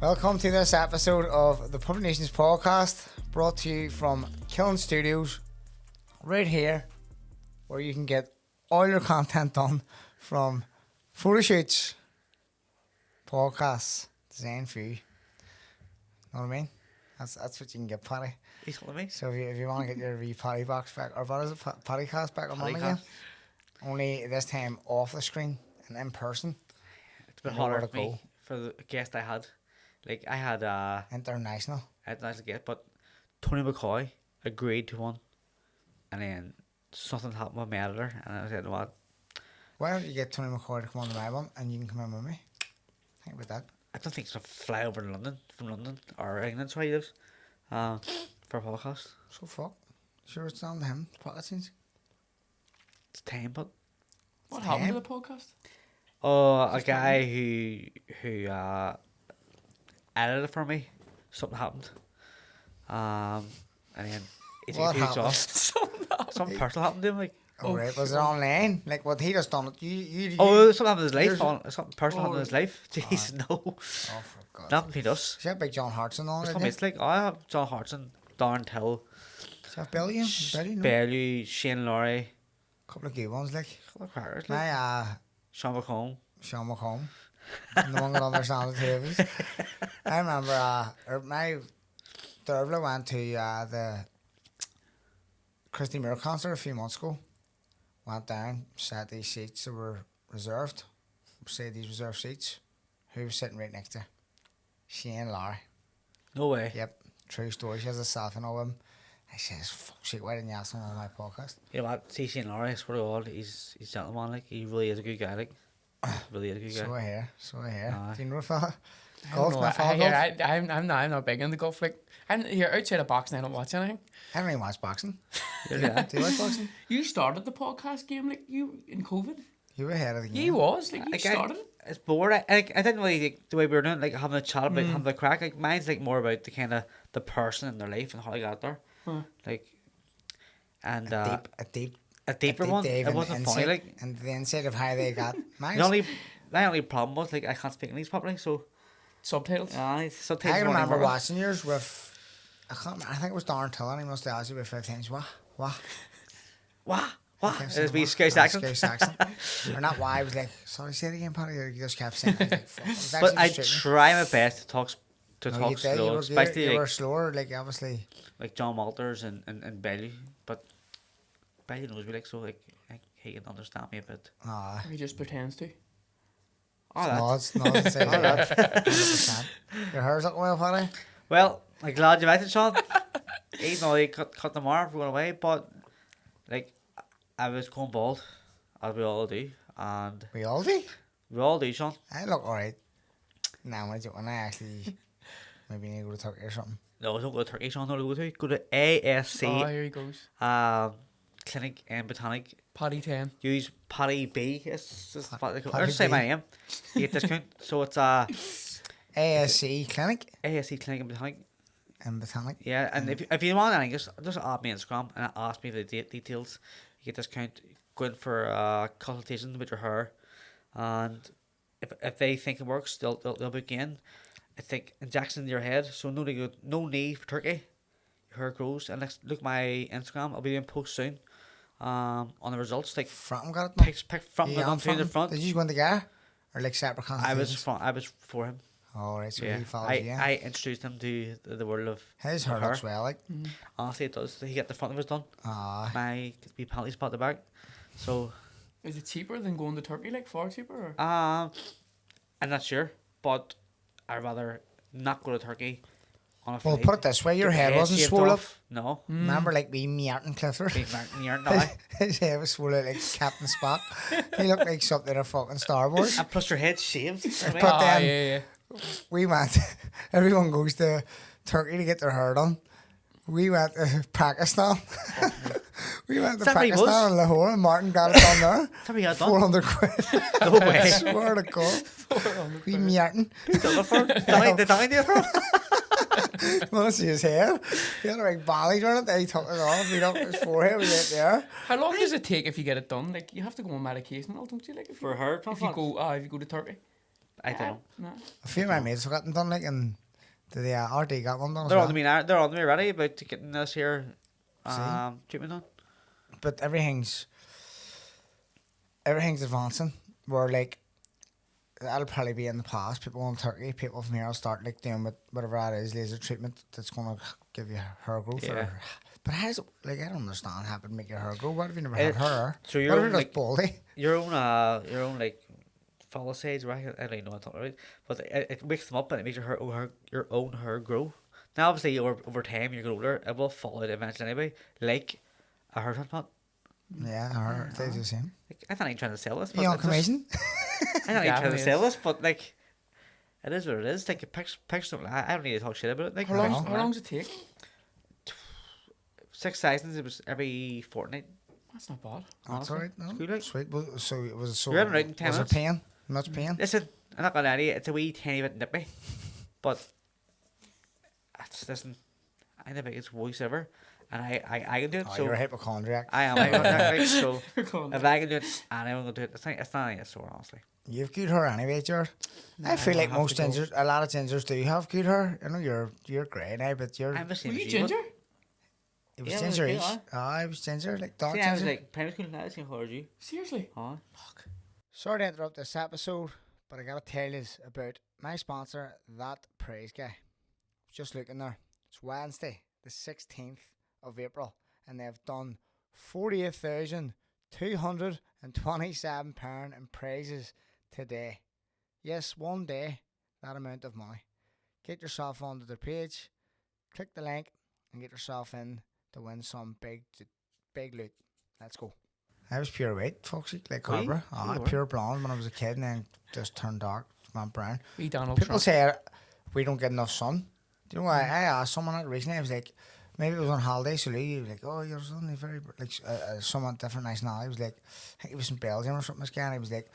Welcome to this episode of the Public Nuisance Podcast, brought to you from Killen Studios, right here, where you can get all your content done from photo shoots, podcasts, designed for you. Know what I mean? That's what you can get, Paddy. He's what I mean. So if you want to get your wee Paddy box back, or what is it, Paddy cast back on Monday again? Only this time off the screen and in person. It's been harder for me for the guest I had. Like I had international guest, but Tony McCoy agreed to one, and then something happened with my editor, and I said, "What? Why don't you get Tony McCoy to come on to my one, and you can come in with me? Think about that." I don't think he's gonna fly over to London from London or England, so he lives, for a podcast. So fuck. Sure, it's down to him. Pocket scenes. It's time, but what happened to the podcast? Oh, a guy who edited it for me. Something happened. And then he took a huge off. Something personal happened to him, like. Oh, right. Was it online? Like what he just done it? You Something happened in his life. Something personal happened in his life. Jeez, no. Oh, for God's Nothing he does. Is that big John Hartson on it? It's like, I have John Hartson, Darren Till, Is that Bellew? No? Bellew, Shane Laurie. Couple of good ones, like. Couple of crackers, My, Sean McComb. Sean McComb. No one can understand the two of us. I remember, my Dervla went to the Christy Moore concert a few months ago. Went down, sat these seats that were reserved. Say these reserved seats. Who was sitting right next to her? Shane Laurie. No way. Yep, true story. She has a selfie and all of him. I says, fuck shit, why didn't you ask him on my podcast? You know what? See Shane Laurie, I swear to God, he's a gentleman, like. He really is a good guy, like. Really is a good guy. So I hear. Aye. Do you know a fella? Golf, Golf? I'm not big into golf. Like, I'm here outside of boxing. I don't watch anything. I don't even watch boxing. Yeah. Do you like boxing? You started the podcast game like you in COVID. You were ahead of the game. You was like you started it. It's bored. I didn't really like the way we were doing, like having a chat about having the crack. Like mine's like more about the kind of the person in their life and how they got there. Like, and a deeper one. It wasn't funny, like, and the insight of how they got. my only problem was like I can't speak English properly, so Subtitles. Subtitles. I remember watching yours with. I can't remember, I think it was Darren Till, and he must have asked you about 5 times. What? It was be Scouse accent. Or not why, I was like, sorry, say it again, Paddy. You just kept saying it. Like, fuck. But I try my best to talk you slow, especially you were slower, like obviously. Like John Walters and Bellew, but Bellew knows me, like, so like he can understand me a bit. He just pretends to. Nods, and say that. 100%. Your hair's looking well, Paddy. Well, I'm glad you mentioned Sean. Even though he cut them off, going away, but like I was going bald, as we all do, and We all do, Sean. I look alright. Now when I actually maybe need to go to Turkey or something. No, don't go to Turkey, Sean. Don't go to ASC. Oh, here he goes. Clinic and Botanic. Paddy 10. Use Paddy B. It's what they call it. Paddy Or say B. my name. You get discount. So it's ASC Clinic ASC Clinic and Botanic. and Botanic. Yeah, and if you want anything, just add me on Instagram and ask me the details. You get discount. Go in for a consultation with your hair, and if they think it works, they'll book you in. I think injection in your head, so no need for Turkey. Your hair grows, and look my Instagram. I'll be doing posts soon. On the results, like Front got it. pick from the front. Did you go in together or like separate consultations? I was for him. Oh right, so Yeah, he followed you. I introduced him to the world of His hair looks well, like. Honestly, it does. He got the front of his done. My be penalty spot at the back. So Is it cheaper than going to Turkey? Like far cheaper? Or? I'm not sure, but I'd rather not go to Turkey on a Well, flight. put it this way: your Get head the wasn't shaved swole up. off. No. Remember, like me, Martin Clifford. Big Martin, you're not. His head was swole out like Captain Spock. He looked like something in a fucking Star Wars. And plus your head shaved. But then yeah. we went. Everyone goes to Turkey to get their hair done. We went to Pakistan. We went to Pakistan and Lahore, and Martin got it done there. That's how we got it done. 400 quid. No way. I swear to God. We Martin. The dying there for? Want to see his hair? He had a big ballies on it. Then he took it off. He up his forehead. We went there. How long does it take if you get it done? Like you have to go on medication, don't you? Like if For hair if you transplant? go, if you go to Turkey. I don't know. No. A few of my mates have got them done, like, and the RD got one done as They're well. on the me. They're on the me ready about to getting this here treatment done. But everything's advancing. Where like that'll probably be in the past. People in Turkey, people from here will start like doing whatever that is, laser treatment that's gonna give you hair growth. Yeah. But how's it, like, I don't understand how it would make your hair grow. What if you never had hair? So What your if own you're like just baldy? your own like follicles, right? I don't even know what I'm talking about, but it wakes them up and it makes your own hair grow. Now, obviously, over time, you get older, it will fall out eventually anyway, like a hair transplant. Yeah, hair. They do the same. Like, I'm not even trying to sell this. But You on it's just- commission? I'm not even trying to Definitely sell this, but like, it is what it is. Like, pictures don't lie. I don't need to talk shit about it. Like, How long does it take? 6 sessions, it was every fortnight. That's not bad. That's honestly. alright. No, It's good, like. sweet. Well, so it was so. You're having it in 10 was it minutes. pain? Much pain? Listen, I'm not gonna lie to you, it's a wee tiny bit nippy, but listen, I'm the biggest voice ever, and I can do it. Oh, So you're a hypochondriac. I am. Like, so Go on. if I can do it, anyone can do it. It's not a sore, honestly. You've good hair anyway, Gerard. I feel I like have most to go. gingers, a lot of gingers do have good hair. I know you're grey now, but you're. I'm the same Were as you you. ginger? It was Yeah, ginger okay, ish. I was ginger, like dark See, I was ginger. like primary school now. Same colour as you. Seriously? Huh? Fuck. Sorry to interrupt this episode, but I gotta tell you about my sponsor, That Praise Guy. Just looking there. It's Wednesday, the 16th of April, and they've done £48,227 in prizes today. Yes, one day, that amount of money. Get yourself onto their page, click the link, and get yourself in to win some big loot. Let's go. I was pure white, folks, like Were you? Cobra. You were? Pure blonde when I was a kid, and then just turned dark, went brown. We Donald People Trump. say we don't get enough sun. Do you know why? I asked someone that recently. I was like, maybe it was on holiday, so he was like, "Oh, your son is very like somewhat different nationality." He was like, I think he was from Belgium or something. This guy, and he was like,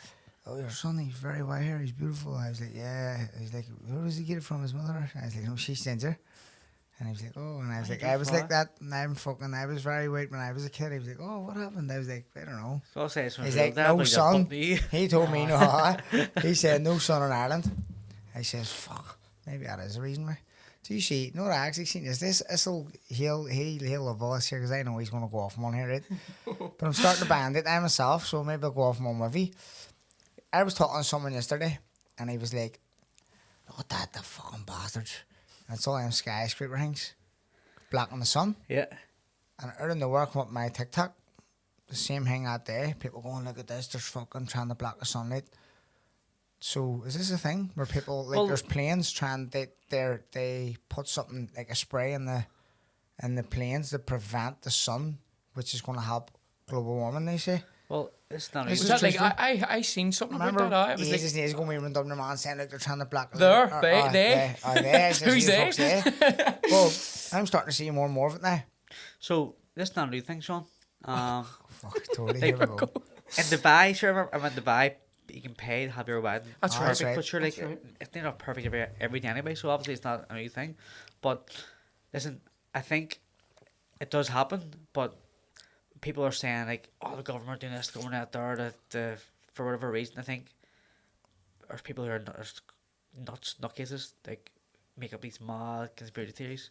"Oh, your son, he's very white hair. He's beautiful." I was like, "Yeah." He's like, "Where does he get it from? His mother?" I was like, "No, she's ginger." And he was like, "Oh," and I was like, "I was like that, and I was very white when I was a kid." He was like, "Oh, what happened?" I was like, "I don't know." So I'll say it's from He's real like, dad, "No but he's a son." puppy. He told me no. He said no son in Ireland. I says, "Fuck, maybe that is the reason why." Do you see? No, what I actually seen is he'll love all this here because I know he's gonna go off on one here, right? But I'm starting to band it I myself, so maybe I'll go off on one with you. I was talking to someone yesterday, and he was like, "Look at that, the fucking bastards!" And it's all them skyscraper things, black in the sun. Yeah. And out of nowhere, come up my TikTok, the same thing that day. People going, "Look at this, there's fucking trying to block the sunlight." So is this a thing where people like Well- there's planes trying they put something like a spray in the planes to prevent the sun, which is going to help global warming? They say. Well, it's not. This Was is that like truthful. I seen something Remember, about that? It was like ages ago, we were in Dublin, man, saying like they're trying to block. There, or- they. they. I says, Who's "You they?" fucks, they." Well, I'm starting to see more and more of it now. So this is not a new thing, Sean. Fuck, totally. Like, Here we go. In Dubai, sure, I'm in Dubai. You can pay to have your wedding. That's Oh, right. that's Perfect, right. but sure, like That's right. it's not perfect every day anyway. So obviously, it's not a new thing. But listen, I think it does happen. But people are saying like, "Oh, the government doing this, the government out there," that for whatever reason. I think there's people who are nuts, nutcases, like make up these mad conspiracy theories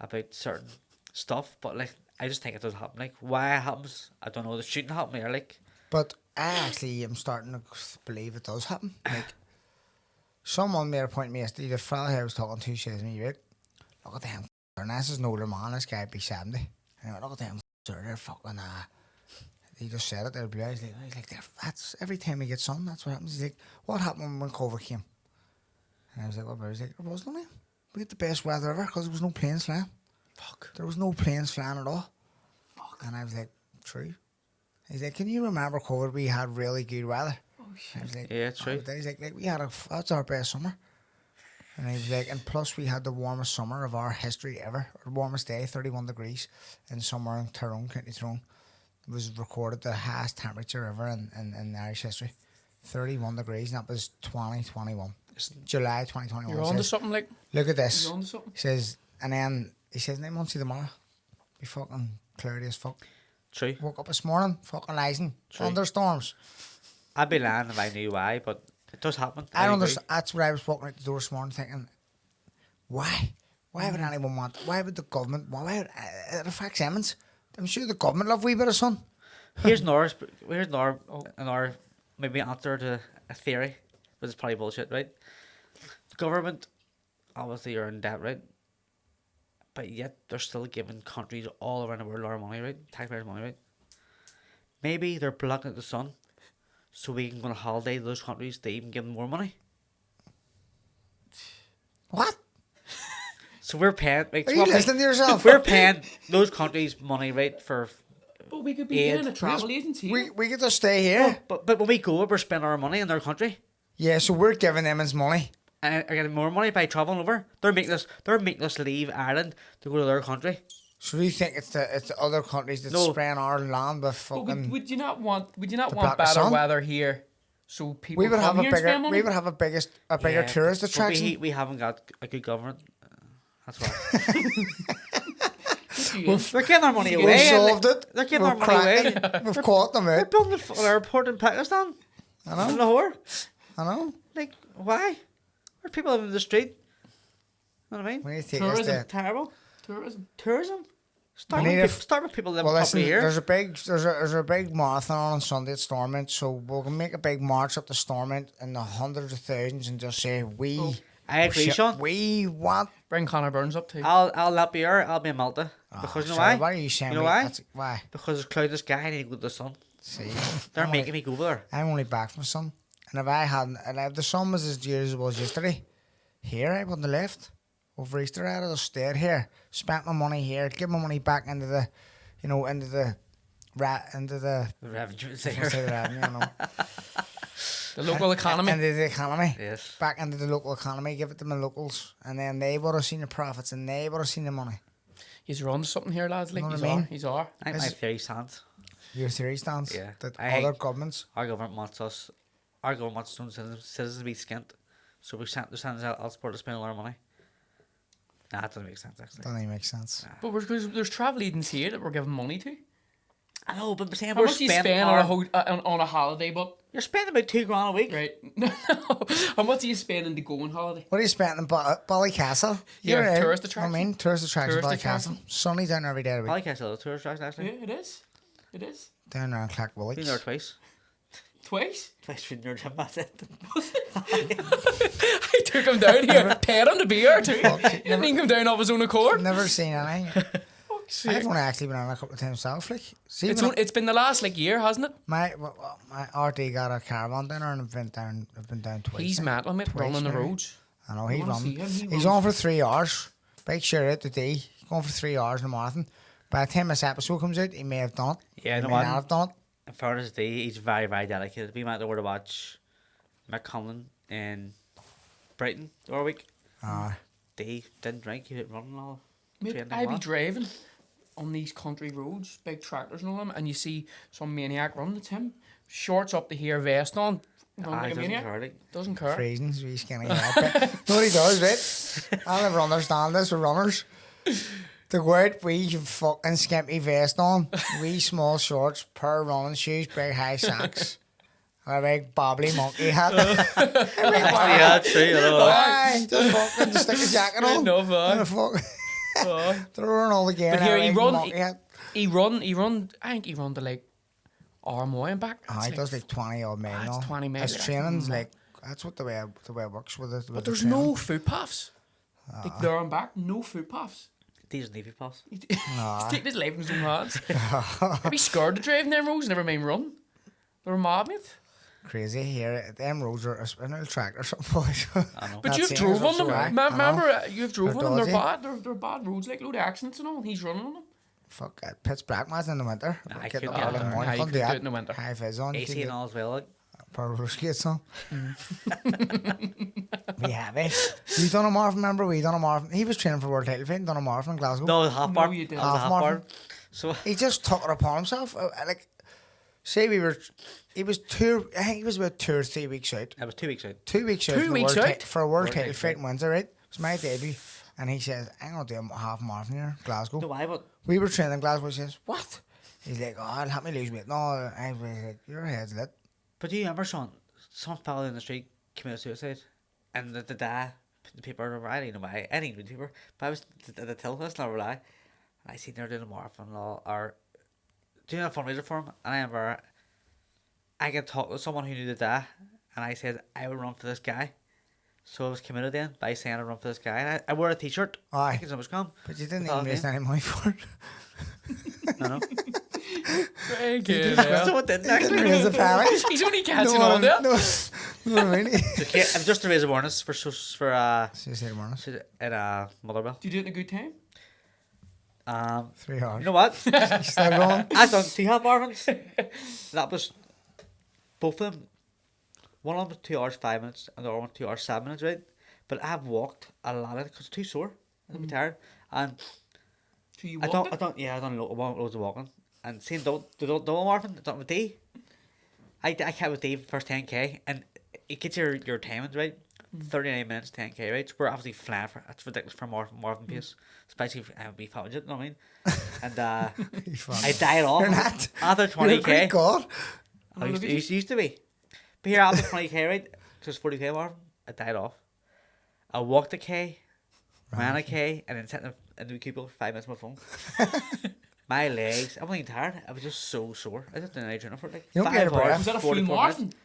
about certain stuff. But like, I just think it does happen. Like, why it happens, I don't know. It shouldn't happen here. Like, But I actually am starting to believe it does happen. Like, someone made a point to me yesterday. The fella I was talking to says to me, "Right, look at them. And this is an older man. This guy be 70. And I went, look at them. They're fucking. He just said it. They're blue. He's like, that's every time we get sun. That's what happens." He's like, "What happened when COVID came?" And I was like, "What about?" He's like, "There was no name. We had the best weather ever because there was no planes flying. fuck. There was no planes flying at all." And I was like, "True." He's like, "Can you remember COVID? We had really good weather." Oh I shit. was like, Yeah, true. He's like we had that's our best summer. And he was like, and plus we had the warmest summer of our history ever. Our warmest day, 31 degrees in somewhere in Tyrone, County Tyrone. It was recorded the highest temperature ever in Irish history. 31 degrees, and that was 2021. July 2021. You're He on to says, something like. "Look at this." You're on to something. He says, and then he says, "9 months to tomorrow. Be fucking cloudy as fuck." true. Woke up this morning, fucking lightning, True. thunderstorms. I'd be lying if I knew why, but It does happen. I don't agree. understand. That's what I was walking out the door this morning thinking, why? Why would anyone want? Why would the government? Why would it affects Emmons? I'm sure the government love wee bit of sun. Here's another maybe answer to a theory, but it's probably bullshit, right? The government, obviously, are in debt, right? But yet they're still giving countries all around the world a lot of money, right? Taxpayers' money, right? Maybe they're blocking out the sun, so we can go on a holiday to those countries to even give them more money. What? So we're paying. Like, Are you listening to yourself? We're paying those countries money, right, for. But we could be Aid. doing a travel agency. We get to stay here. But when we go, we're spending our money in their country. Yeah, so we're giving them his money. And are getting more money by travelling over. They're making us leave Ireland to go to their country. So do you think it's the other countries that No. spraying our land with But fucking? would you not want block the better sun? weather here, so people We would have come a here and spend bigger. money? We would have a bigger Yeah, tourist but attraction. we haven't got a good government. That's why. They're giving our money We've away. solved it. They're giving our We've money away. cracked it. We've caught them They're out. building an airport in Pakistan. I In know. Lahore. I know. Like, why? Where people living in the street. You know what I mean? We need to take us Tourism. there. Terrible. Tourism. Start We need with people living Well, listen. properly here. There's a big marathon on Sunday at Stormont, so we'll make a big march up to Stormont in the hundreds of thousands and just say I agree, Sean. we want. Bring Conor Burns up too. I'll not be here. I'll be in Malta. Because you know why? Why are you saying You know me? why? Why? Because it's cloudless sky and I need to go to the sun. See, They're making me go there. I'm only back from the sun, and if I hadn't, and if the sun was as dear as it was yesterday, here I wouldn't have left. Over Easter, I'd have stayed here, spent my money here, give my money back into the, into the Revenue say singer. the revenue, The local economy. into the economy. Yes. Back into the local economy, give it to my locals, and then they would have seen the profits and they would have seen the money. He's run something here, lads. Like Know what he's I mean? are. He's are. I think my theory stands. Your theory stands Yeah. that I other think- governments. Our government wants its own citizens to be skint. So they're sending out elsewhere to spend a lot of money. Nah, that doesn't make sense, actually. Doesn't even make sense. But there's travel agencies here that we're giving money to. I know, but we're saying How we're much do you spending spend on a holiday, but You're spending about $2,000 a week. right? No. How much do you spend on the going holiday? What are you spending in Ballycastle? Yeah, You're out. tourist I attraction. mean, tourist attraction, Tourist Ballycastle. attraction. Sunny down there every day of the I week. like a tourist attraction, actually. Yeah, it is. It is. Down there in Clackwoolix. Been there twice. Twice. Twice from your gym, that's it. I took him down here, paid him to be here too. He didn't even come down of his own accord. Never seen any. I've only actually been on a couple of times myself. Like, see, It's been the last year, hasn't it? my RD got a caravan down there and I've been down twice. He's now. mad on it, Twice running the now. roads. I know I he's wanna running. see him, he He's runs. on for 3 hours. Big shirt out today. He's going for 3 hours in the marathon. By the time this episode comes out, he may have done it. Yeah, he no may one. not have done it. In fairness, he's very, very dedicated. We went over to watch McComb in Brighton the other week. They didn't drink, he was running all. Mate, trained I be well. driving on these country roads, big tractors and all them, and you see some maniac running. It's him, shorts up to here, vest on, running like a doesn't maniac. care, like. Doesn't care. Freezing, so he's skinny. Know what he does, right? I'll never understand this with runners. The word wee fucking skimpy vest on, wee small shorts, pair of running shoes, big high socks, and a big bobbly monkey hat. Yeah, true. I know. Why? Just fucking stick a jacket on. No, And man. a fuck. Oh. Throwing all the gear. But here in a he big run- monkey hat. He run. I think he run to like Armoy and back. Oh, It's he does like 20 odd mile. That's now. 20 mile, His yeah. training's like, that's what the way it works with it. But there's no footpaths. Like there and back, no footpaths. These Navy pass. He's taking his life in his own hands. I'd be scared to drive in them roads, never mind run. They're mad, mate. Crazy here. Them roads are a spinal track or something. Boys. I know. But That's you've it, drove that's on them. right. I know. Remember, you've drove They're on them. They're dodgy. bad. They're bad roads, like load of accidents and all. And he's running on them. Fuck, it pitch black man in the winter. Nah, I Getting couldn't up do early in the that. morning. Nah, you Couldn't do couldn't do that. it in the winter. High fizz on. AC and all as well. Like. Pair of roller skates on. We have it. You done a marathon, remember? We done a marathon. He was training for world title fight and done a marathon in Glasgow. No, it was half No, bar. you It didn't. was a Half half bar. marathon. So He just took it upon himself. Like, say he was I think he was about 2 or 3 weeks out. it was 2 weeks out. 2 weeks out, 2 for the weeks world out? for a world World title title fight fight. in Windsor, right? It was my debut. And he says, I'm going to do a half marathon here, Glasgow. No, why? But We were training in Glasgow. He says, what? He's like, oh, I'll help me lose weight. No, I was like, your head's lit. do you remember, Sean? Some fella in the street committed suicide, and the dad put the paper over. I didn't know why. I didn't read the paper, but I was at the till. That's not a lie. And I seen her doing a marathon or doing a fundraiser for him, and I remember I could talk to someone who knew the dad, and I said I would run for this guy. So I was committed then by saying I'd run for this guy, and I wore a T-shirt. Aye. I think it's McComb. But you didn't even raise any money for it. No. Very good. Someone didn't You didn't actually. raise a penny. He's only catching on there. No, really. Okay, and just to raise awareness for Suicide awareness. at Motherwell. Do you do it in a good time? 3 hours. You know what? You still going? I've done 2 half marathons. That was both of them. One of them was 2 hours 5 minutes, and the other one 2 hours 7 minutes, right? But I've walked a lot of it because it's too sore. I'm tired, and So you I walked it? done loads of walking, and seeing the marathon, I done with D. I kept with D first 10k, and it gets your timings right. 39 minutes 10k, right? So we're obviously flat for that's ridiculous for marathon pace, especially if we found it. You know what I mean? And I died off You're not. after You're a great 20k. God. I used to be, but here after 20k, right? Because 40k marathon, I died off. I walked a k, ran a k, and then sat in the cubicle for 5 minutes on my phone. My legs, I wasn't even tired. I was just so sore. I just didn't train for like You don't be out of 5 breath. hours. Was that a 44 full minutes. marathon?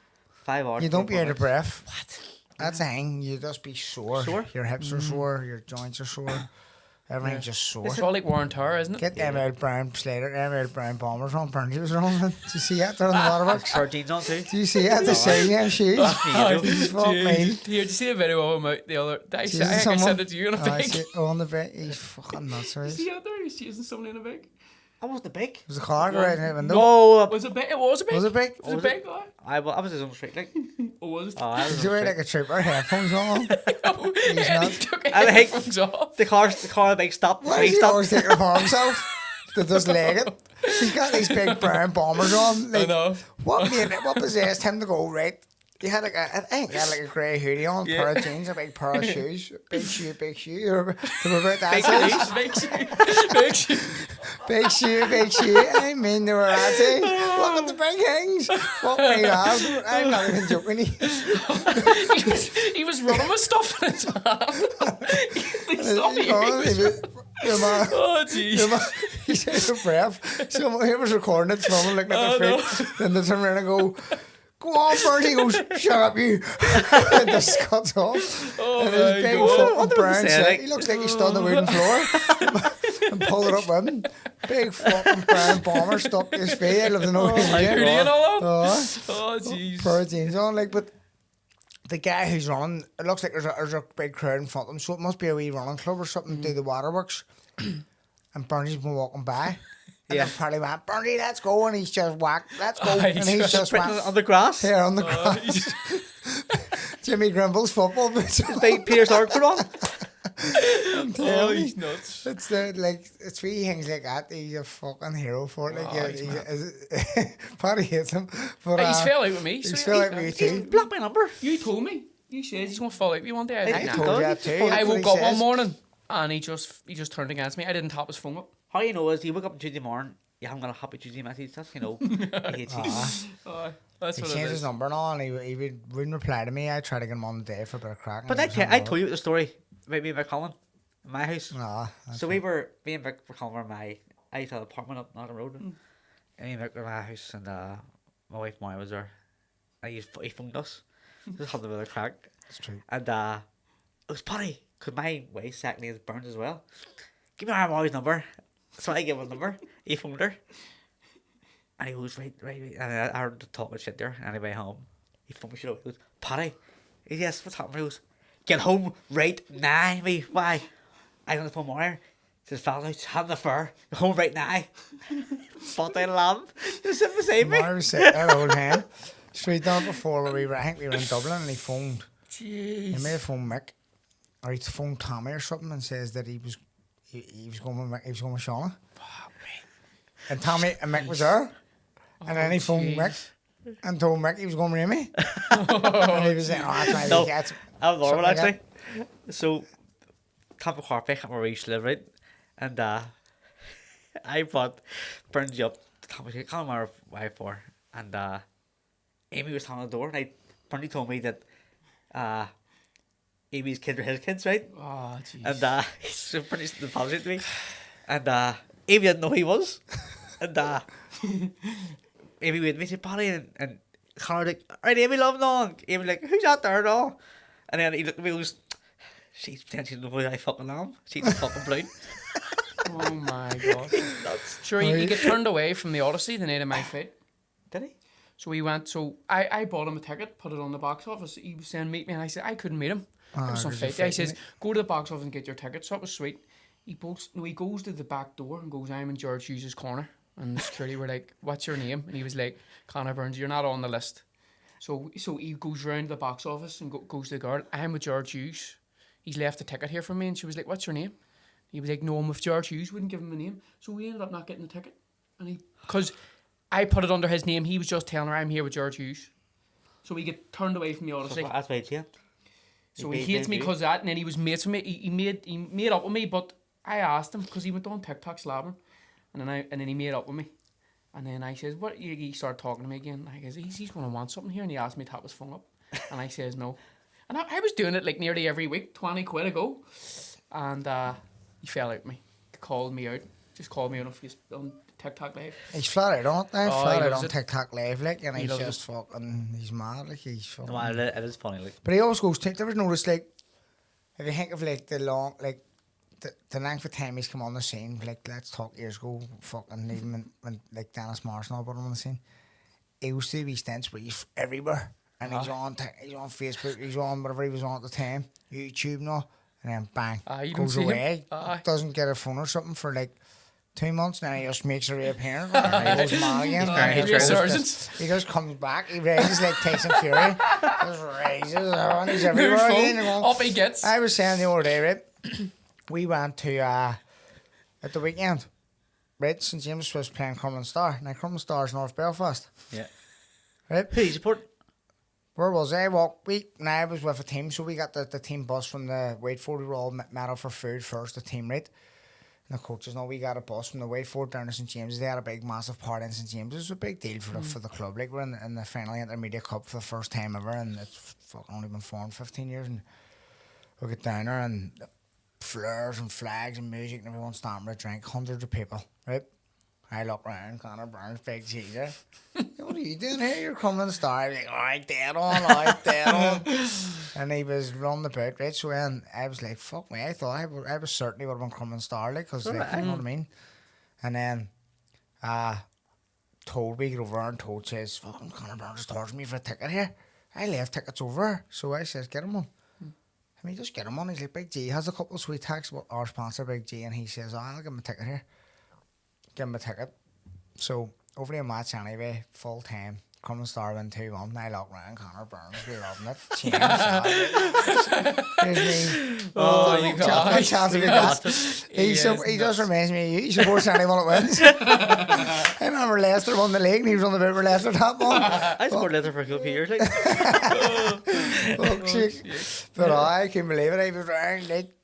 5 hours. You don't be 44 out of minutes. breath. What? That's the thing. You just be sore. Sore? Your hips are sore. Your joints are sore. Everything's just sore. It's all like war and tear, isn't it? Get them out Brown Slater, them out Brown Bombers on. Burnley was running. Did you see that? They're on the waterworks. Her jeans on too. Do you see that? The same shoes. He's fuck me. Here, did you see the video of him out the other day? I Chasing think I someone? sent it to you on a Oh, I bike. see it. Oh, on the bed. He's fucking nuts. Right? Is he out there? He's chasing someone in a bike. I wasn't big. Was the car right in the window? No, Was it big? It was a big. Was it big? Was it Was big? Guy? I was his own street like. Or was it? I was Did his you own wear street. like a trooper? Headphones on? And he not. took I his think- headphones off. The car bike stopped. Why He does he stopped. always take it upon himself to just leg it? He's got these big brown bombers on. Like, I know. What possessed him to go, right? He had like I think he had like a grey hoodie on, pair of jeans, a big pair of shoes, big shoe. They were about that Big size. Big shoe. Big shoe. Big shoe. I mean, they were that size. Look at the big things. Fuck me, lad. I'm not even joking. He was running with stuff in his hand. He stopped eating. Oh, jeez. He said a breath. Someone he was recording it, someone looking at their feet. Then they turn around and go on, Bernie. He goes, shut up, you. And just cuts off. Oh, And his my big God. fucking What did brown he say, set. like- He looks like he stood on the wooden floor and pulled it up with him. Big fucking brown bomber stuck to his feet. I love to know Like hoodie and all that? Oh, Oh, jeez. pair of jeans on, like, but the guy who's running, it looks like there's a big crowd in front of him, so it must be a wee running club or something. Do the waterworks, and Bernie's been walking by. And Yeah. yeah. Probably went, Bernie, let's go, and he's just whacked, let's go, He's and he's just Sprinting whacked on the grass. here on the grass. Jimmy Grimble's football boots. Big Peter Stark put on. Oh, he's nuts. It's like it's three things like that. He's a fucking hero for it. Like Oh, Paddy hates him, but He's fell out with me. he's so fell out with you too. Block my number. You told me. You said he's going to fall out with you one day. I I didn't. Nah. told you that too. I That's what woke he up one says. morning and he just turned against me. I didn't tap his phone up. How you know is you wake up on Tuesday morning, you haven't got a happy Tuesday message. That's you know. He hates you. That's He what it changed his is. number and all, and he wouldn't reply to me. I tried to get him on the day for a bit of crack. But I told you the story about me and McComb, my house. Nah, So me and McComb were in my, I used to have an apartment up Northern Road. And me and Mick were in my house, and my wife Maya was there. And he phoned us. Just had a bit of crack. it's true. And it was Paddy, because my wife's second name is Burns as well. Give me our Molly's number. So I gave him a number. He phoned her. And he goes, right. And I heard the talking shit there. And anyway, home. He phoned me shit up. He goes, Paddy. He goes, yes, what's happening? He goes, get home right now. Me, why? I on the phone more. Says, fella, he's having an affair. Get home right now. Fought down a lamb. Just sit beside me. Mara was sitting there the whole time. So he'd done it before where I think we were in Dublin, and he phoned. He may have phoned Mick, or he phoned Tommy or something, and says that he was going with Mick, he was going with Shauna. And Tommy and Mick was there, and then he phoned Mick and told Mick he was going with Amy. And he was saying, "Oh, that's why No, he gets." I'm normal something like actually. So, Tampa Carpet, where we used to live, right? And I brought Burns up to Tampa. I can't remember why for. And Amy was on the door, and Bernie told me that Amy's kids are his kids, right? Oh, jeez. And he's pretty the policy to me. And Amy didn't know who he was. And Amy went to me, said, Paddy, and Conor like, alright, Amy, love long. Amy like, who's out there now? And then he looked at me and goes, she's potentially the way I fucking am. She's a fucking blind. Oh my god. Sure, he get turned away from the Odyssey the night of my fight. Did he? So we went, I bought him a ticket, put it on the box office. He was saying, meet me, and I said, I couldn't meet him. It was on fight day. He says, go to the box office and get your ticket. So it was sweet. He goes to the back door and goes, I'm in Gerard Hughes' corner. And the security were like, what's your name? And he was like, Conor Burns, you're not on the list. So he goes round the box office and goes to the girl, I'm with Gerard Hughes. He's left a ticket here for me. And she was like, what's your name? He was like, no, I'm with Gerard Hughes. Wouldn't give him a name. So we ended up not getting the ticket. And because I put it under his name, he was just telling her, I'm here with Gerard Hughes. So we get turned away from the Odyssey. So that's why it's here. So he hates me because of that, and then he was mates with me. He made up with me, but I asked him because he went on TikTok slabbing, and then he made up with me, and then I says, "What?" He started talking to me again. I guess he's going to want something here, and he asked me to tap his phone up, and I says no, and I was doing it like nearly every week, 20 quid ago, and he fell out with me, called me out on TikTok live. He's flat out on it now, flat out on it. TikTok live, like, and He he's loves just fucking, he's mad, like, he's fucking... No, it is funny, like. But he always goes, ever noticed, like, if you think of, like, the length of time he's come on the scene, like, let's talk years ago, fucking, even when like, Dennis Morrison all put him on the scene, he used to be stints where he's everywhere, and he's on Facebook, he's on whatever he was on at the time, YouTube and all, and then bang, goes away, doesn't get a phone or something for, like, 2 months, now he just makes a reappearance. He goes mad again. He just comes back. He raises like Tyson Fury. Just raises around. He's everywhere again. Up he gets. I was saying the other day, right? We went to at the weekend. Right, St James was playing Killen Star. Now Killen Star's North Belfast. Yeah. Right. Who do you support? Where was I? Well, I was with a team, so we got the team bus from the Waitford. We were all met up for food first. The team, right? And the coaches know we got a bus from the Waitford down to St James's. They had a big, massive party in St James's. It was a big deal for the club. Like, we're in the final intermediate cup for the first time ever, and it's fucking only been formed 15 years. And we get down there, and flares and flags and music, and everyone's starting to drink. Hundreds of people, right? I look round, Conor Burns, big cheeser. What are you doing here? You're coming to the Star. Like, alright, dead on. And he was running the boat, right? So then I was like, fuck me. I thought I was certainly would have been coming to Star, like, because, like, you know what I mean? And then, we get over and told, says, fucking Conor Burns is charging me for a ticket here. I left tickets over. So I says, get him one. I mean, just get him on. He's like, Big G has a couple of sweet tags, but our sponsor, Big G, and he says, I'll give him a ticket here. Give him a ticket. So, over the match anyway, full time. Killen Star win 2-1. I look round, Conor Burns, we're loving it. Here's me. Oh, you got what chance have you got? He just reminds me of you. He supports anyone that wins. I remember Leicester won the league and he was on the boat where Leicester top one. I supported Leicester for a couple of years, like. But I couldn't believe it. I was around, like,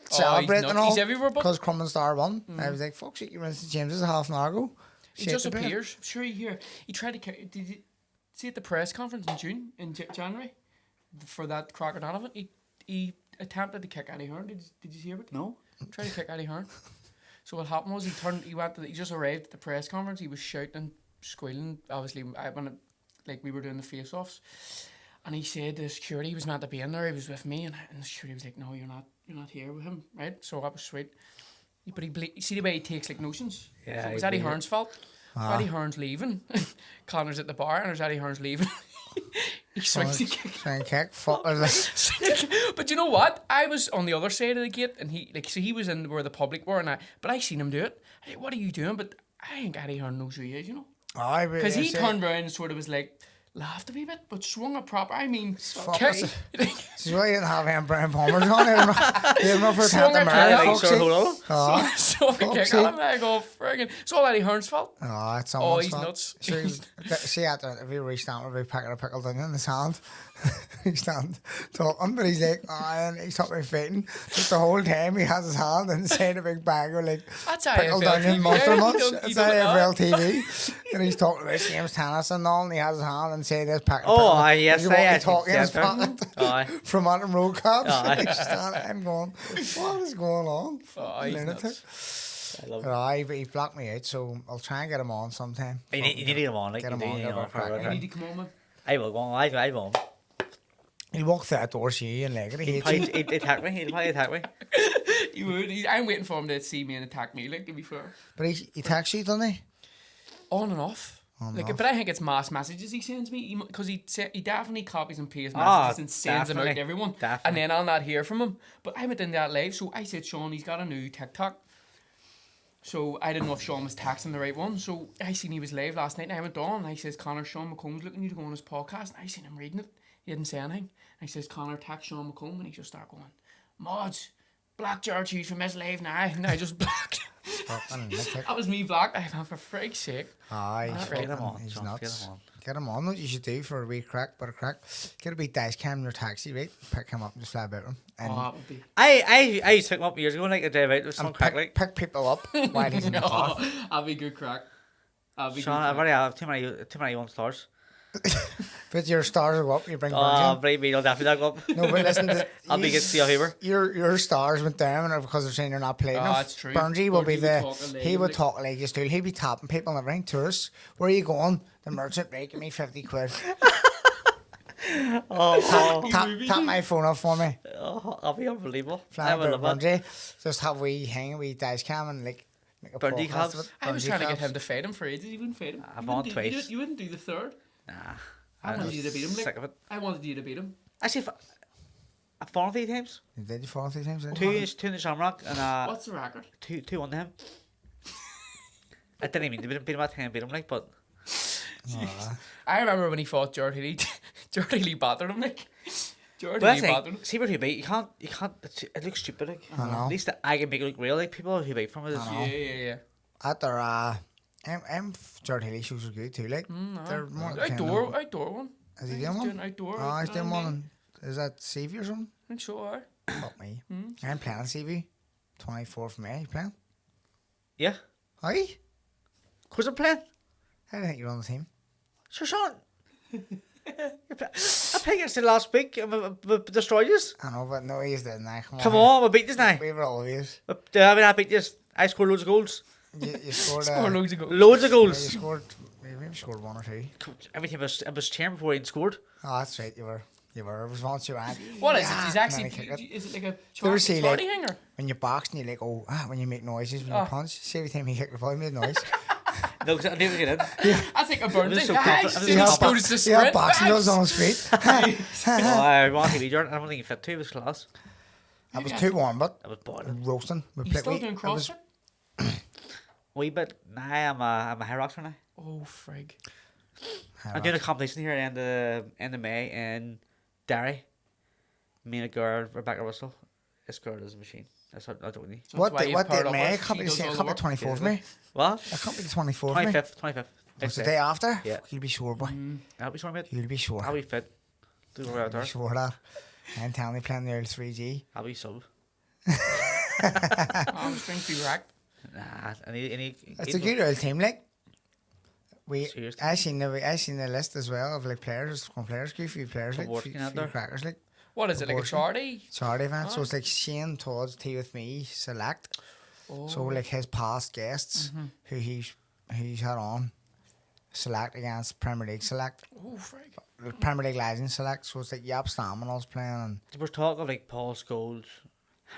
celebrating and all. He's everywhere, but because Killen Star won. I was like, fuck shit, you went to St James's a half an hour ago. He just appears. Sure, you hear. He tried to. Did you see at the press conference in January, for that Crocker Donovan? He attempted to kick Eddie Hearn. Did you hear it? No. Tried to kick Eddie Hearn. So what happened was he just arrived at the press conference. He was shouting, squealing. Obviously, we were doing the face-offs, and he said the security, he was meant to be in there. He was with me, and the security was like, "No, you're not here with him, right?" So that was sweet. But you see the way he takes like notions. Yeah, so it was Eddie Hearn's fault. Eddie Hearn's leaving. Conor's at the bar, and there's Eddie Hearn's leaving. He swings the kick. But you know what? I was on the other side of the gate, and he was in where the public were, but I seen him do it. I said, "What are you doing?" But I think Eddie Hearn knows who he is, you know. Because he turned around and sort of was like, laughed a wee bit, but swung it proper. I mean, this is why you didn't have him Brian Palmer's on here. He didn't for swung a So I kick on him, and I go, friggin'. It's all Eddie Hearn's fault. Oh, it's someone's he's fault. nuts. See, after if he reached out with a packet of pickled onion in his hand. He's standing talking, but he's like, and he's talking about fighting. Just the whole time he has his hand inside a big bag of like That's pickled AFL onion TV. monster Yeah, munch. you don't It's know. AFL TV. And he's talking about James Tennis and all, and he has his hand inside this pack. Oh, yes, he's I talking in his think pocket Aye. from Antrim Road Cabs. Aye. He's standing, I'm going, what is going on? Oh, he's Lunatic. I love it. But aye, but he blocked me out, so I'll try and get him on sometime. You need to get him on. Like, Get you him do on, need get him him on on for a crack. You record. need to come on, man. I will go on. I will. He'll walk through that door, see you, and like it. He hates you. He'd attack me. He'd probably attack me. You would. I'm waiting for him to see me and attack me, like, to be fair. But he texts you, doesn't he? On and off. On and Like, off. but I think it's mass messages he sends me because he definitely copies and pastes Ah, messages and sends them out to definitely, everyone, and definitely. then I'll not hear from him. But I went in that live, so I said, Sean, he's got a new TikTok. So I didn't know if Sean was texting the right one. So I seen he was live last night, and I went on. And I says, Conor, Sean McComb's looking you to go on his podcast. And I seen him reading it. He didn't say anything. And I says, Conor, text Sean McComb, and he just started going, Mods, block Gerard Hughes from his live now. And I just blocked. Fucking lunatic. That was me blocked. I went, for freak's sake. Aye, he's Get him fucking- on, he's Sean, nuts. get him on. Get him on. What you should do for a wee crack, but a crack. Get a wee dash cam in your taxi, right? Pick him up and just fly about him. And Oh, that would be. I used to pick him up years ago, like a day out with some and crack, like. pick people up while he's in the car. Oh, that'd be good crack. That'd be Sean, good I've crack. already have too many 1 stars. But your stars will go up, you bring Oh, Burns believe me, you'll definitely not go up. in. No, but listen, I'll be good to see you here. your stars went down and because they're saying you're not playing Oh, enough. that's true. Burnsy will be Burnsy would the talk a he leg, would like- talk like you do. He'd be tapping people and everything. Tourists, where are you going? The merchant, right? Give me 50 quid. Tap my phone up for me. Oh, I'll be unbelievable. Fly I will about love it. Burnsy. Just have we hang a wee dash cam and like make a Burnsy podcast cabs. of it. I was Burnsy trying to get cabs. him to fight him for ages. He wouldn't fight him. I've You won wouldn't do- twice. You wouldn't do the third. Nah. I wanted you to beat him. Sick Like, of it. I wanted you to beat him. Actually, I've fallen 3 times. Did you fall 3 times? Did Two you? in the Shamrock and What's the record? two on him. I didn't even beat him. I think I beat him, like, but I remember when he fought Gerard Healy. Gerard Healy battered him. Like, Gerard But I Healy battered him. think, see where he beat, you can't, it looks stupid, like. I know. At least I can make it look real, like, people who beat from it is, Yeah. At their Gerard Haley shows are good too. Like they're more Outdoor one. Is he He's doing one? doing outdoor. Oh, he's doing one. man. Is that CV or something? I think so. Aye. Fuck me. I'm playing CV. 24th of May. You playing? yeah. Aye. Who's I'm playing? I don't think you're on the team. Sure, Sean. I played against him last week, destroyed you. I know, but no, he's didn't. Come on, we beat this now. We were always. I mean, I beat this. I scored loads of goals. You scored. Score loads of goals. Loads of You goals. scored. Maybe scored 1 or 2. Every time I was cheering before he scored. Oh, that's right. You were. It was once you had. What is it? Yeah, He's and actually. then he kick it. Is it like a You ever charity see, like- hanger? When you box and you like, when you make noises when you Oh. punch. See every time he kicked the ball, he made noise. No, because I didn't get in. I think a Burns. I'm so Hey, confident- I'm see, so he confident. goes to Yeah, sprint. boxing gloves on his feet. Oh, I want to be Jordan. I don't think he fit 2 of his class. I was too warm, but I was boiling. roasting. We You played. still doing it was- CrossFit? Wee bit. Nah, I'm a high rocker now. Oh, frig. I'm doing a competition here at the end of May in Derry. Me and a girl, Rebecca Russell. This girl is a machine. That's what I don't need. So What that's why date? you've What paired date? up May? with. It can't be the She same. does It can't all be the work. 24th May. What? It can't be the 24th May. 25th. It's the day after. Yeah. You'll be sure, boy. I'll be sure, mate. You'll be sure. I'll be fit. Do the way out You'll there. be sure that. I'm telling you, playing the early 3G. I'll be sub. Strength be racked. Nah, any. It's a good old team, like. Seriously. I seen the list as well of like players, from players, few players, like Working out few there. crackers, like What is it, like a Proportion. charity? charity event. So it's like Shane Todd's Tea with Me select. Oh. So like his past guests who he's had on select against Premier League select, Oh, frig. Premier League legends select. So it's like Yap Staminal's playing and There was talk of like Paul Scholes,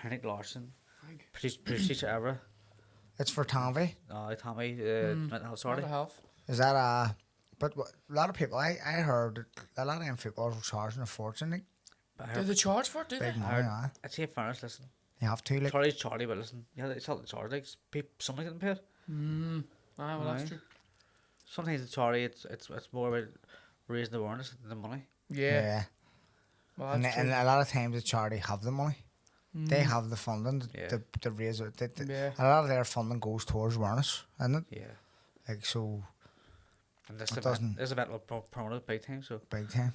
Henrik Larsson, producer ever. it's for Tommy. Tommy, mental health, sorry. Mental health. Is that But a lot of people, I heard a lot of them footballers were charging a fortune, like But I Do heard, they charge for it, do they? big money. Aye. I'd say in fairness, listen. You have to like. Charlie's Charlie, but listen, yeah, it's not the Charlie. Like, somebody getting paid. Ah, well, that's Aye. true. Sometimes the Charlie, it's more about raising awareness than the money. Yeah. Well, And, that's and true. a lot of times the charity have the money. They have the funding Yeah. to raise it. Yeah. A lot of their funding goes towards awareness, isn't it? Yeah. Like so, And this It event, will promote it big time, so. Big time.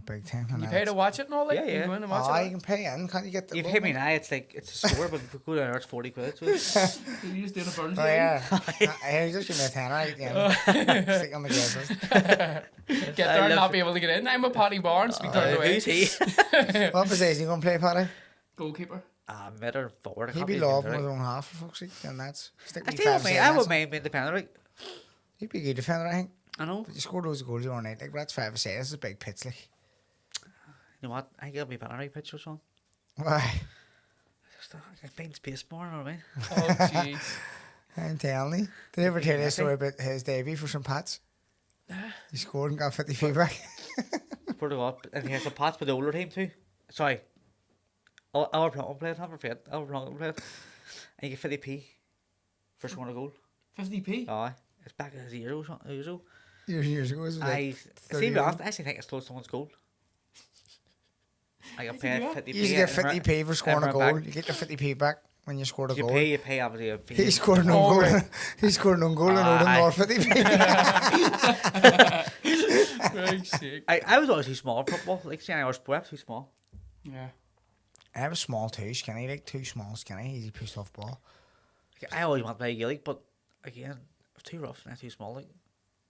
Big time. Can you pay to watch it and all? Like, Yeah, yeah. You go in and watch You it? can pay in. Can't you get the You pay me now, it's a score, but if you go down there, it's 40 quid. So You just doing a Burns Oh, yeah. Here's just give me a tenner right at the end. Stick on the glasses. Get there and not be able to get in. I'm a Paddy Barnes. Be turned away. Who's he? What position you going to play, Paddy? Goalkeeper. Mid or forward. He'd be loved with his own half, for fuck's sake. And that's... Stick I me think 5 I would mind being defender. Like, He'd be a good defender, I think. I know. But you scored those goals the other night. Like, that's 5 assists. It's a big pitch, like. You know what? I think it'll be better right pitch or something. Why? Just, I can find space more, you know what I mean? Oh, jeez. I'm telling you. Did I ever tell you a story about his debut for St. Pat's? He scored and got 50 feedback. Put it up. And he has a pass with the older team too. Sorry. Our Plum played, never forget. Our Plum played. And you get 50p for scoring a goal. 50p? Aye. It's back as a year ago. Years ago, it was like I 30 see, years. I actually think I stole someone's goal. I got paid 50p. You used to get 50p for scoring a and goal. back. You get your 50p back when you scored a You goal. pay obviously a fee. He scored an own goal. He scored an own goal and owed him more 50p. Very sick. I was always too small for football. Like, see, I was sport, too small. Yeah. I was small too, skinny, like too small, skinny, easy pushed off ball. Like, I always want to play Gaelic, but again, it's too rough and too small. Like,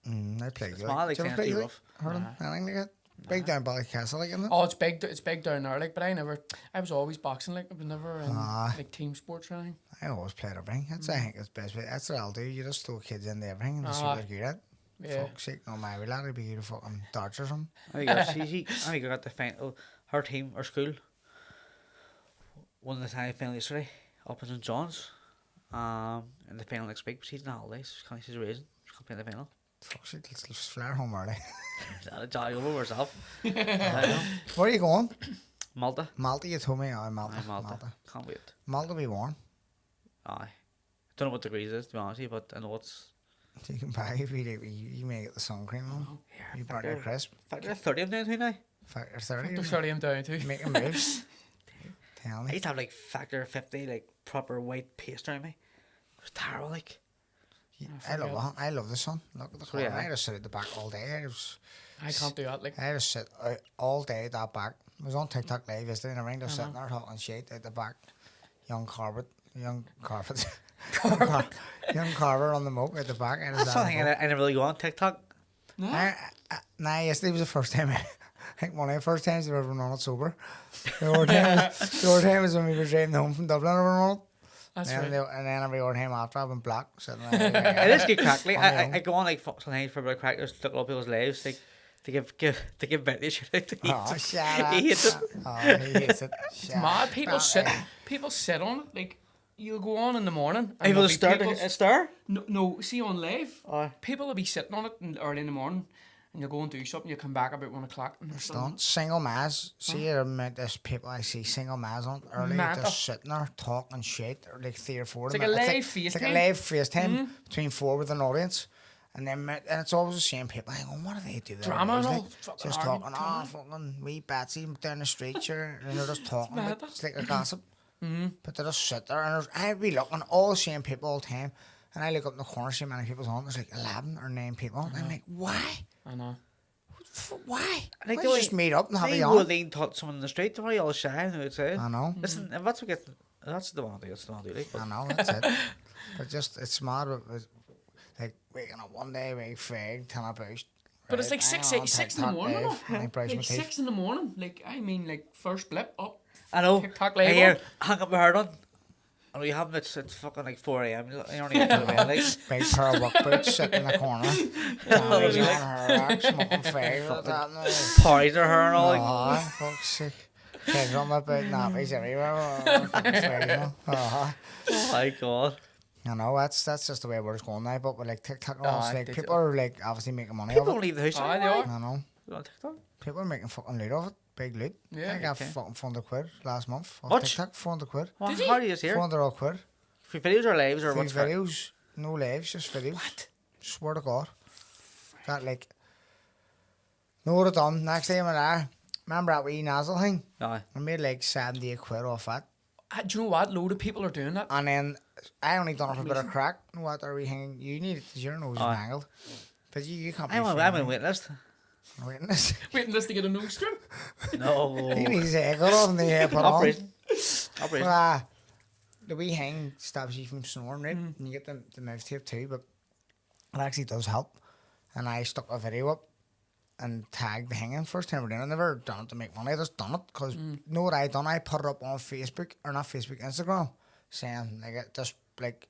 I played good. small, like, Did you ever saying play too good? rough. Hurling? Anything like that? Big down Ballycastle, like, isn't it? Oh, it's big down there, like, but I was always boxing, like, I was never in, like, team sports or anything. I always played everything. That's, I think, it's best way. That's what I'll do. You just throw kids into everything and see what they're good at. Yeah. Fuck's sake, no, my lad would be good at fucking darts or something. I think I got the final. Her team, our school, won the final yesterday up in St. John's. In the final next week, but she's on holidays. She's raising. She can't play in the final. Fuck's sake, let's flare home early. Not a jolly over herself. Where are you going? Malta. Malta, you told me. Oh, Malta. Aye, Malta. Can't wait. Malta be warm. Aye. Don't know what degrees it is, to be honest with you, but I know it's. So you can buy it, you may get the sun cream on. You burn your crisp. Factor 30 of them down now. Factor 30. Factor 30 I'm down too. Making moves. Tell I me. used to have like factor 50, like proper white paste around me. It was terrible, like. I love the sun. Look at the So, yeah. I just sit at the back all day. I can't do that, like. I just sit out all day at that back. I was on TikTok live yesterday and I rang just sitting there talking shit at the back. Young Carver on the moat at the back. That's something I never really go on TikTok. Nah, yesterday was the first time. I think one of the first times I've ever been on it sober. The other time was when we were driving home from Dublin. I were on it. That's And right. then every other time after I've been black sitting there. It is good crack. Like, On my own. I go on like sometimes for a bit of crack, just look at people's lives, like to give Bentley shit out to eat. Oh, shut up. He hates it. Oh, he hates it. It's mad. People sit on it, like, you'll go on in the morning. and People there'll be stir. No, see on live, Aye. people will be sitting on it early in the morning, and you'll go and do something, you come back about 1 o'clock. And they're still on Don't. Single mass. See the amount there's people I see single mass on early Mental. just sitting there talking shit or like 3 or 4 It's of like them. a live It's like a FaceTime. live FaceTime between 4 with an audience. And it's always the same people. Hang on, what do they do there? Drama and Like, all, fucking just argument, talking, drama. fucking wee Betsy down the street here. And they're just talking. mental. It's like a gossip. But they just sit there and I'd be looking all the same people all the time. And I look up in the corner, see how many people's on. There's like 11 or 9 people. And I'm like, why? I know. Why? Like, Why they just meet up and have They a would yarn? lean taught someone in the street. They're all shy. I know it's it. I know. Listen, if that's what gets, that's the one thing. That's the one thing. Like, I know, that's it. But just, it's mad. Like, waking up one day, wake fag, 10 a boost. But it's like six in the morning. Like, brush my Like teeth. 6 in the morning. Like, I mean, like, first blip up. I know. TikTok I live hear, on. hang up my heart on. And we have it's fucking like 4 a.m. You don't even know about it. Like, Big pair of work boots sitting in the corner. Tommy's on her rack, smoking fag. What's that noise? parties are her and all. Like, Oh, fuck's sake. Kids on my bed, nappies everywhere. Fucking fag, oh my god. I know, that's just the way we're going now. But with like TikTok and all, it's like, digital. people are like obviously making money People off don't it. leave the house. Aye, they anymore. are. I know. They're on TikTok. People are making fucking loot of it. Big loot. Yeah, I got okay. fucking 400 quid last month off What? TikTok. 400 quid. Well, Did he? how do you just hear? 400 odd quid. For videos or lives or Free what's for? videos, no lives, just videos. What? Swear to God. Got like, know what I done? Next time I'm there, remember that wee nozzle thing? Aye. I made like 78 quid off that. Do you know what? Load of people are doing that. And then I only done it for a bit of crack. You know what, are we hanging? You need it because your nose is Aye. mangled. But you can't be I'm on friendly. a wait list. Witness. Waiting this to get a nose strip. No. He needs a got on the put on. Operation. But the wee hang stops you from snoring, right? And you get the mouth tape too, but it actually does help. And I stuck a video up and tagged the hanging. First time we're doing it, I never done it to make money. I just done it because you know what I done? I put it up on Facebook, or not Facebook, Instagram, saying like just like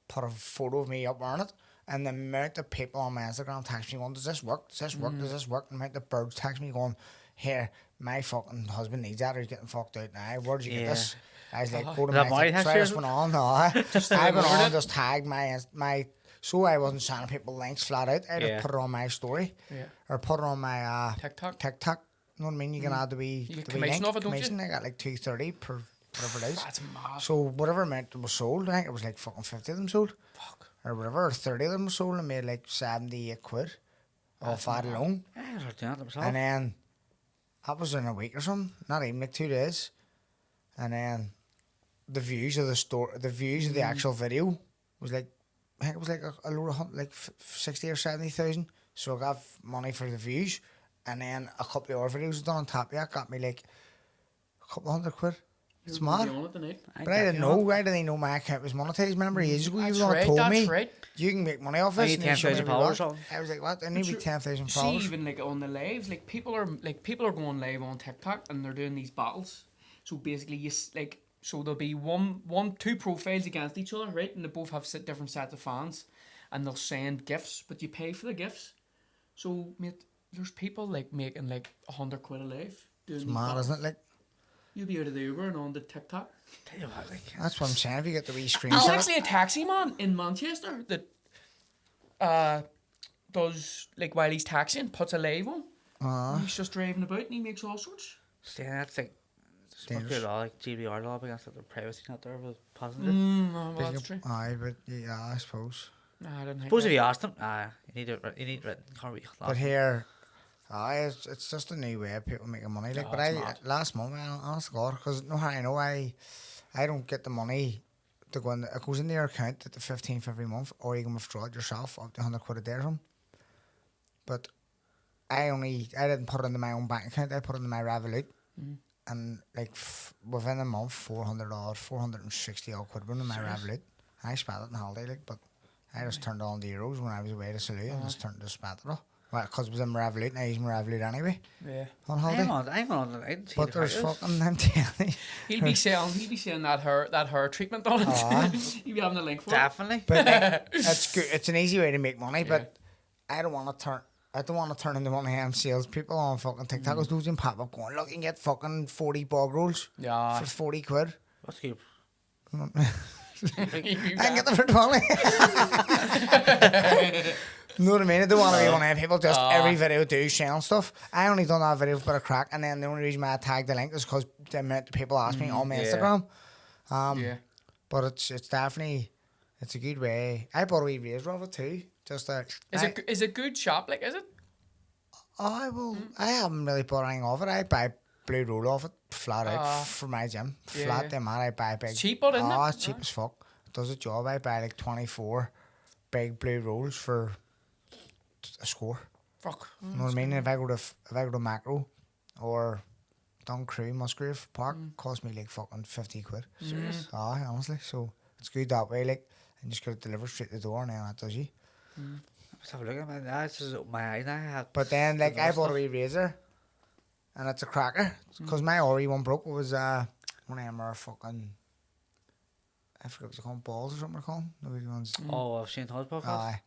put a photo of me up wearing it. And the amount of people on my Instagram text me going, does this work? Does this work? Does this work? And the amount of birds text me going, here, my fucking husband needs that, or he's getting fucked out now. Where did you get this? I was like, go to That my Mari TikTok. So I just went on, I went on, just tagged my, so I wasn't sending people links flat out. I just put it on my story. Yeah. Or put it on my TikTok. You know what I mean? You can add the wee, You get the wee commission link. off it, don't you? Commission, I got like $2.30 per whatever it is. That's mad. So whatever amount was sold, I think it was like fucking 50 of them sold. Fuck. Or whatever, or 30 of them sold, and made like 78 quid off that alone. Yeah, I was doing it myself. And then that was in a week or something, not even like 2 days. And then the views of the actual video was like, I think it was like a load of 60 or 70,000. So I got money for the views, and then a couple of other videos done on top of that got me like a couple $100 quid. It's mad. But I didn't know. Why did they know my account was monetized? Remember years ago you told me you can make money off this. I need 10,000 followers. I was like, what? I need 10,000 See, followers. even like on the lives, like people are going live on TikTok and they're doing these battles. So basically, so there'll be two profiles against each other, right? And they both have different sets of fans, and they'll send gifts, but you pay for the gifts. So mate, there's people like making like 100 quid a live. It's mad, isn't it? Like, you'll be out of the Uber and on the TikTok. Tell you what, like, that's what I'm saying. If you get the wee screen. There's actually a taxi man in Manchester that does like while he's taxiing, puts a live on. He's just driving about and he makes all sorts. see, that's like, it's good law, like GDPR law against the privacy not there with passengers. Well, that's true. Aye, but yeah, I suppose. Nah, I didn't Suppose if think you asked them, you need written, can't be. But here, it's just a new way of people making money. Like, Oh, but it's mad. last month, honest to God, because no, I know I don't get the money to go in. It goes in your account at the 15th every month, or you can withdraw it yourself up to 100 quid a day or something. But I didn't put it into my own bank account. I put it into my Revolut, and like within a month, $460 odd quid went in my Revolut. I spent it in holiday, like, but I just turned on the euros when I was away to Salou and just spent it all. Well, because it was in my Revolut, and I use my Revolut anyway. Yeah. On holiday. I'm on the night. But there's fucking I'm telling you. He'll be saying that hair treatment on it. He'll be having a link for it. Definitely. But like, it's good. It's an easy way to make money, but I don't want to turn into one of them salespeople on fucking TikTok. Because those in pop up going, look, you can get fucking 40 bog rolls for 40 quid. What's good? I can get them for 20. You know what I mean? I don't want to be one of them people just every video do selling stuff. I only done that video for a crack, and then the only reason why I tagged the link is because the amount of people ask me on my Instagram. But it's definitely a good way. I bought a wee razor of it too. Just Is it good shop? Like, is it? I haven't really bought anything off it. I buy blue roll off it flat out for my gym. Flat them out. I buy big. It's cheap, but isn't it? Oh, it's cheap as fuck. It does a job. I buy like 24 big blue rolls for a score. Fuck. You know what I mean? If I go to Macro or Duncrew, Musgrave Park, cost me like fucking 50 quid. Serious? Honestly. So it's good that way, like, and just get it delivered straight to the door, and then that does you. Let's have a look at it. That's just opened my eyes now. But then, like, I bought a wee razor, and it's a cracker. Because my Ori one broke. It was one of them are fucking, I forget what they call them, balls or something they're called. The wee ones. Oh, Shane Todd's podcast? Aye.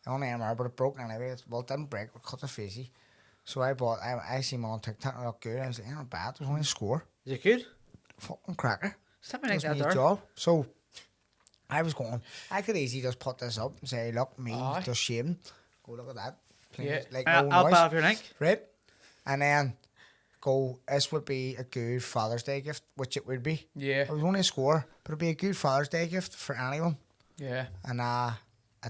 One of them are, but it broke anyway. It didn't break. It cut the facey. So I seen one on TikTok and it looked good. I was like, not bad. It was only a score. Is it good? Fucking cracker. Something like Does that me a there. job. So I was going, I could easily just put this up and say, look, me, just shaving. Go look at that. Clean it, like, no I'll noise. buy up your link. Right? And then go, this would be a good Father's Day gift, which it would be. Yeah. It was only a score, but it'd be a good Father's Day gift for anyone. Yeah. And I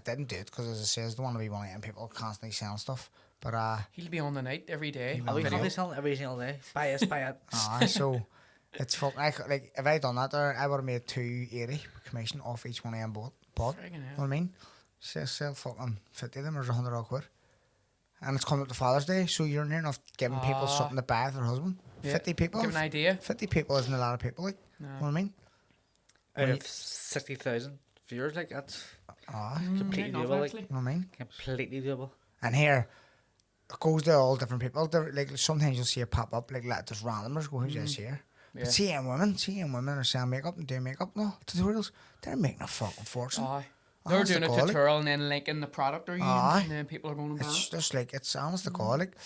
didn't do it because, as I say, I don't want to be one of them people constantly selling stuff. But he'll be on the night every day. I'll be constantly selling every single day. Buy it. so it's fucking, like, if I done that there, I would have made $280 commission off each one of them bought. You know what I mean? Sell fucking 50 of them, or £100 quid. And it's coming up to Father's Day, so you're near enough giving people something to buy for their husband. Yeah. 50 people. Give an idea. 50 people isn't a lot of people, like. No. You know what I mean? Out of 60,000 viewers, like that's Ah, completely enough, doable. Like, actually. you know what I mean? completely doable. And here, it goes to all different people. Like, sometimes you'll see it pop up, like just randomers go, who's this here? Yeah. But see them women are selling makeup and doing makeup and all, tutorials, they're making a fucking fortune. Aye. They're Honest doing to a God, like. tutorial and then linking the product they're using, Aye. and then people are going to buy It's it. just like, it's honest to God, like,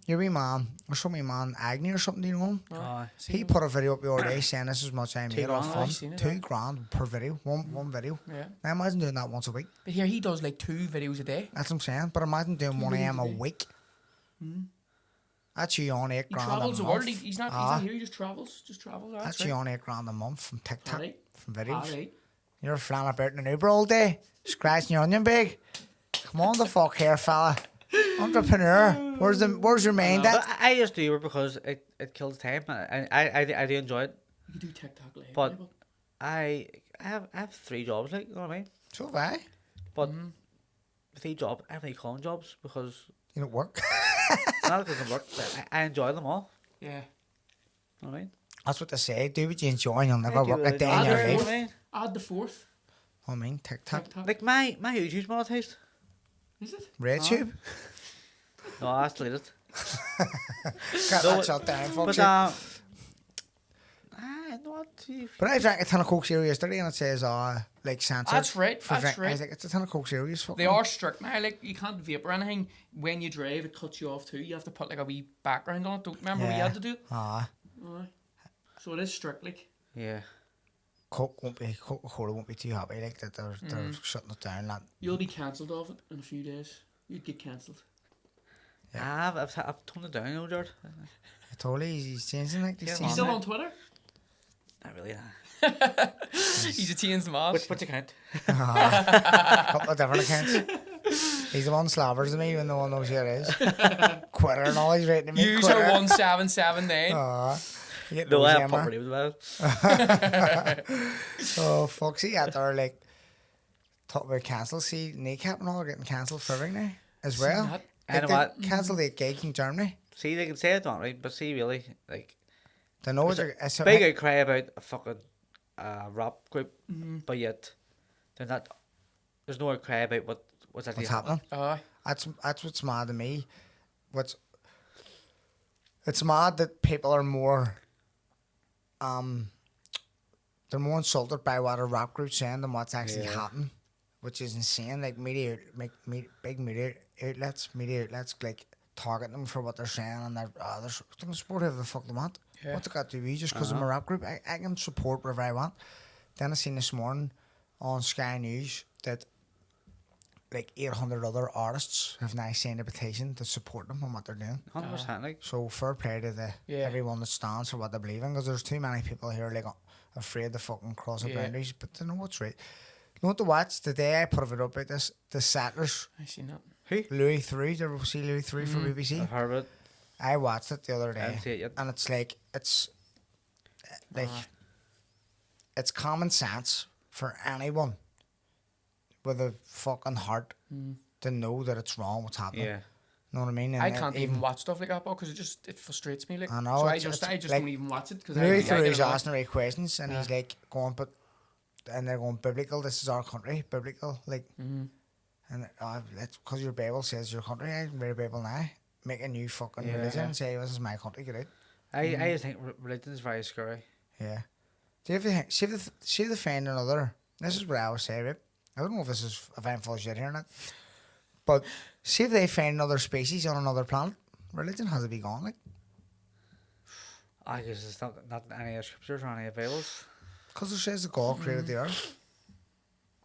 your wee man, or some wee man, Agnew or something, do you know him? Aye. He put a video up the other day saying this is much I made off grand, fun. I've seen it, £2,000 per video, one video. Yeah. Now imagine doing that once a week. But here he does like 2 videos a day. That's what I'm saying. But imagine doing 1 AM a videos a day. week. That's you on $8 He grand travels a the world. month. He's not Aye. here. He just travels. That's you on $8 grand a month from TikTok, Alright. from videos. Alright. You're flying about in an Uber all day, scratching your onion bag. Come on the fuck here, fella. Entrepreneur. Where's your mind But at? I just do it because it kills time. I do enjoy it. You can do TikTok live. But yeah, I have 3 jobs, like, you know what I mean? So have I. But 3 jobs, I have any calling jobs because You don't work. not because I work, but I enjoy them all. yeah. You know what I mean? That's what they say. Do what you enjoy and you'll never I do work a really day enjoy in your it, you know life. what I mean? Add the 4th. I mean, TikTok. TikTok. Like my YouTube's monetized. Is it? RedTube. No, that's deleted. Got No, that shut down, folks. But I know what to. But I drank a ton of Coke Zero yesterday and it says, like, censored. That's right. for That's drink. I right. was like, it's a ton of Coke Zero. They are strict now. Like you can't vape or anything. When you drive, it cuts you off too. You have to put like a wee background on it. Don't remember we Yeah. had to do it. Ah, Aye. So it is strict. Like Yeah. Coca-Cola won't be too happy, like, that they're shutting it down. That. you'll be cancelled off it in a few days. You'd get cancelled. I've toned it down, you know, Gerard. I told you, he's changing, like, he's Yeah, He's changing. still on Twitter. Not really. He's a teens man. Which account? A couple of different accounts. He's the one slabbers to me when no one knows who it is. Quitter and all, he's writing to me. User Quitter. 1779. You get No, nosy, I have Emma. property about it. Oh, fuck, see, out there, like, talk about cancel. See, Kneecap and all are getting cancelled for everything now, as well. that. I know Like, what? they cancelled the gig in Germany. See, they can say it, don't right? But see, really, like, They know it's big outcry about a fucking rap group, but yet they're not. There's no outcry about what's actually what's happening. Aye. That's what's mad to me. It's mad that people are more they're more insulted by what a rap group's saying than what's actually happening, which is insane. Like big media outlets like target them for what they're saying, and they can support whoever the fuck they want. Yeah. What's it got to do? Just because I'm a rap group, I can support whatever I want. Then I seen this morning on Sky News that like 800 other artists have now signed a petition to support them on what they're doing. 100%. Like, So fair play to everyone that stands for what they believe in, because there's too many people here like afraid to fucking cross the boundaries. But they know what's right. You know what to watch? The day I put a video about this, the Settlers, I seen that. who? Louis 3, did you ever see Louis 3 for BBC? I've heard of it. I watched it the other I haven't day, seen it yet. and it's like it's common sense for anyone with a fucking heart to know that it's wrong what's happening. Yeah. Know what I mean? And I can't even watch stuff like that because it frustrates me. Like, I know, so I it's just like don't even watch it because Louis I through get his annoyed. asking the right questions, and he's like going, and they're going biblical. This is our country, biblical, like, and that's because your Bible says your country. I read the Bible now. Make a new fucking religion and say this is my country. Get out. I just think religion is very scary. Yeah. Do you ever see if they find another? This is what I always say, right? I don't know if I'm full of shit here or not, but see if they find another species on another planet. Religion has to be gone, like. I guess it's not any scriptures or any Bibles. Because it says that God created the earth.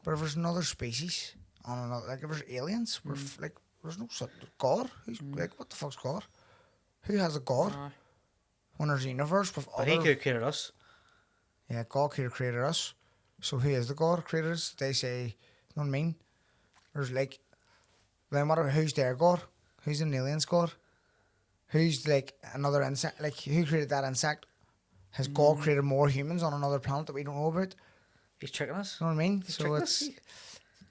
But if there's another species on another, like if there's aliens, like there's no such God. Who's like, what the fuck's God? Who has a God? When there's a universe with But other. he could have created us. Yeah, God created us. So who is the God created us? They say, you know what I mean? There's like, then who's their God? Who's an alien's God? Who's like another insect? Like who created that insect? Has God created more humans on another planet that we don't know about? He's tricking us. You know what I mean? He's So tricking it's us.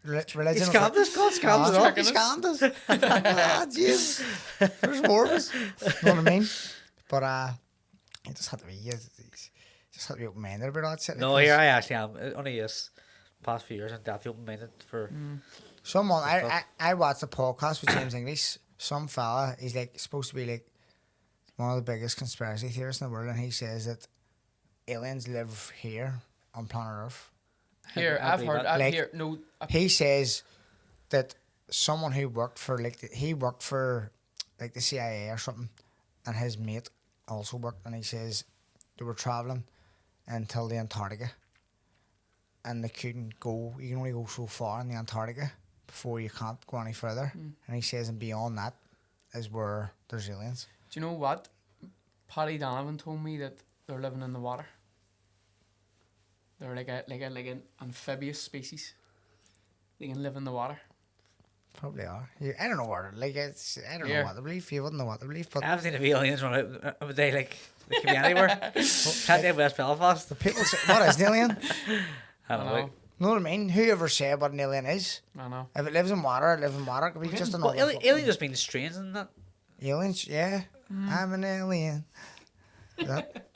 religion. He scammed us, God scammed us. He scammed us. Ah, jeez. There's more of us. You know what I mean? But it just had to be. Just had to be open-minded about that shit. No, here I actually am. Only yes, past few years, I'm definitely open-minded for. Someone I watched a podcast with James English. Some fella, he's like supposed to be like one of the biggest conspiracy theorists in the world, and he says that aliens live here on planet Earth. Here, I I've believe heard. that. I've heard. No, He says that someone who worked for he worked for like the CIA or something, and his mate also worked, and he says they were traveling until the Antarctica, and they couldn't go. You can only go so far in the Antarctica before you can't go any further. And he says, and beyond that is where there's aliens. do you know what? Paddy Donovan told me that they're living in the water. They're like an amphibious species. They can live in the water. Probably are. I don't know what. Like it's. I don't know Yeah. what to believe. You wouldn't know what to believe, but I've seen the aliens run out of a day, like, they could be anywhere. Can't they West Belfast? the people say, "What is an alien?" I don't know. Know what I mean? Whoever said what an alien is? I know. If it lives in water, it lives in water. It could be just Well, another. alien just means strange, isn't that? Aliens, yeah. I'm an alien. That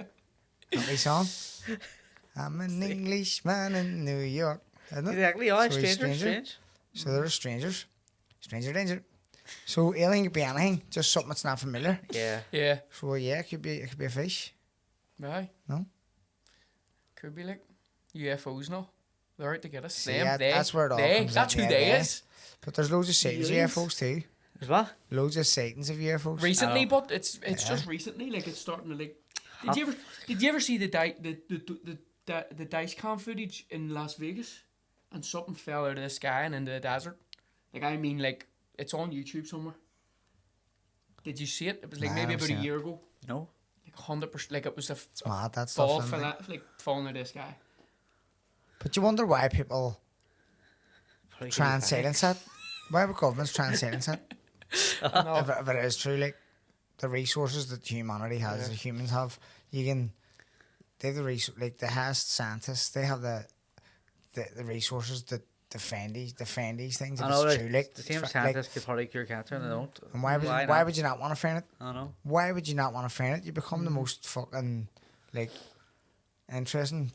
my song. I'm an Englishman in New York. Isn't it? Exactly, oh, So he's stranger, stranger. strange. So they're strangers. Stranger danger. So alien could be anything, just something that's not familiar. Yeah. Yeah. So yeah, it could be a fish. Right. No? Could be like UFOs now. They're out to get us. See, Them, that's where it all they. comes That's in. who Yeah, they they. is. But there's loads of sightings of Aliens? UFOs too. Is what? Loads of sightings of UFOs. Recently, Oh. but it's just recently. Like it's starting to like. Did you ever see the dice cam footage in Las Vegas, and something fell out of the sky and into the desert? Like I mean, like it's on YouTube somewhere. Did you see it? It was like Nah, maybe I've about a seen it. year ago. No. Like 100%. Like it was a It's mad, that ball stuff. Isn't it? like falling out of the sky. But you wonder why people Probably try and could be silence it. Why would governments try and silence it? I know. If it is true, like the resources that humanity has, that humans have, you can. They have the like the highest scientists. They have the resources that defend these things. If I know, it's like, true, like the same like, scientists could probably cure cancer and they don't. and why not? would you not want to find it? I don't know. Why would you not want to find it? You become the most fucking like interesting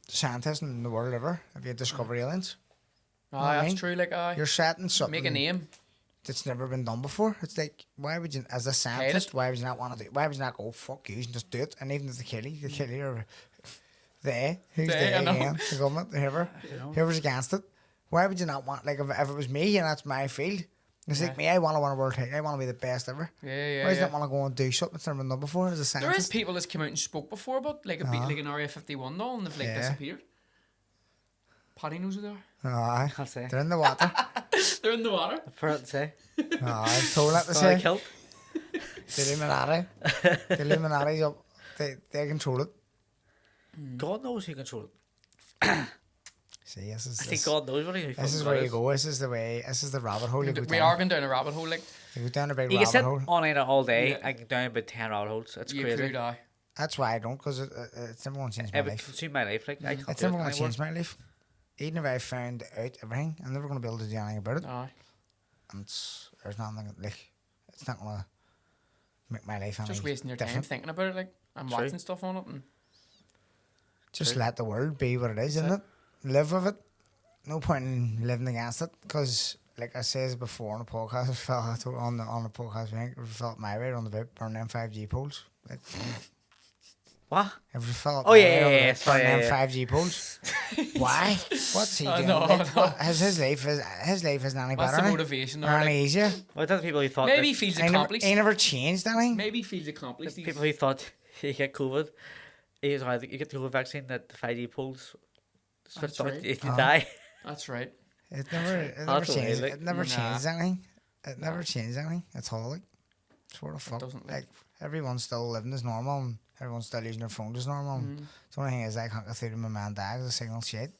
scientist in the world ever if you discover aliens. Ah, I that's mean? true. Like You're setting something make a name. that's never been done before. It's like, why would you, as a scientist, why would you not want to do? Why would you not go fuck you and just do it? And even if they kill you, or who's They, I know. yeah, the government, whoever's against it. Why would you not want, like, if it was me and that's my field, it's like me, I want to win a world title, I want to be the best ever. Yeah. Why do you not want to go and do something that's never been done before as a There is scientist? people that's come out and spoke before about like like an Area 51 though, and they've like Yeah. disappeared. Paddy knows who they are. Aye, I'll say. they're in the water. They're in the water. For it to say. Aye, told that to Sorry, say. killed. The Illuminati. The Illuminati's up. They control it. God knows who controls it. See, this I is think God knows what he this is where you go. This is the way. This is the rabbit hole you go We down. are going down a rabbit hole. Like You go down a big You can rabbit sit hole. on it all day Yeah. and get down about 10 rabbit holes. It's you crazy. could die. That's why I don't, because it's never going to change my It would life. consume my life. Like, I can't It's do never it going to anymore. change my life. Even if I found out everything, I'm never going to be able to do anything about it. Aye. And there's nothing, like, it's not going to make my life any Just wasting your time different. thinking about it. Like I'm True. watching stuff on it, and Just True. let the world be what it is, isn't it? Live with it. No point in living against it, because, like I said before on the podcast, on the podcast, I think it felt my way on the bit, burn them 5G poles. Like, What? it felt Oh, my yeah, way on the yeah, bit, sorry, burn them yeah. 5G poles. Why? What's he I doing? know, Like, I know. his life isn't any that's better. the now, motivation. or Or any like, easier. Well, that's people who thought maybe he that feels He never, accomplished. he never changed anything. Maybe he feels accomplished. the people who thought you get COVID, you get the COVID vaccine that the 5G poles That's thought right. you die. That's right. It never That's changed. amazing. It never Nah. changed anything. It never changed anything. It's all like, sort of fuck. doesn't, Like, everyone's still living as normal, and everyone's still using their phones as normal. And the only thing is, I can't get through to my man dad, the signal shit.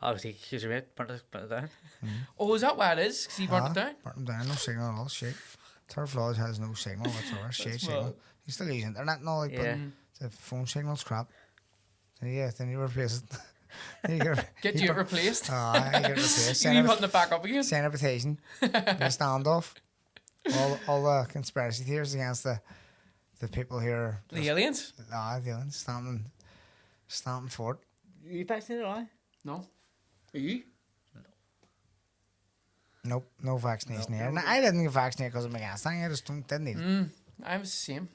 Obviously, here's your mate, burn it down. Oh, is that what it is? Because he burnt it down. Burnt them down, no signal at all, shit. Third floor has no signal whatsoever, shit That's signal. mad. You still use internet and all, like, Yeah. but the phone signal's crap. So yeah, then you replace it. Get you replaced. I get replaced. You putting it back up again. Send a petition. Be a standoff. All the conspiracy theories against the people here. The aliens? The aliens stamping for it. You vaccinated, right? No. Are you? Nope, no vaccination here. No, I didn't get vaccinated because of my gas thing. I just didn't need it. I was the same.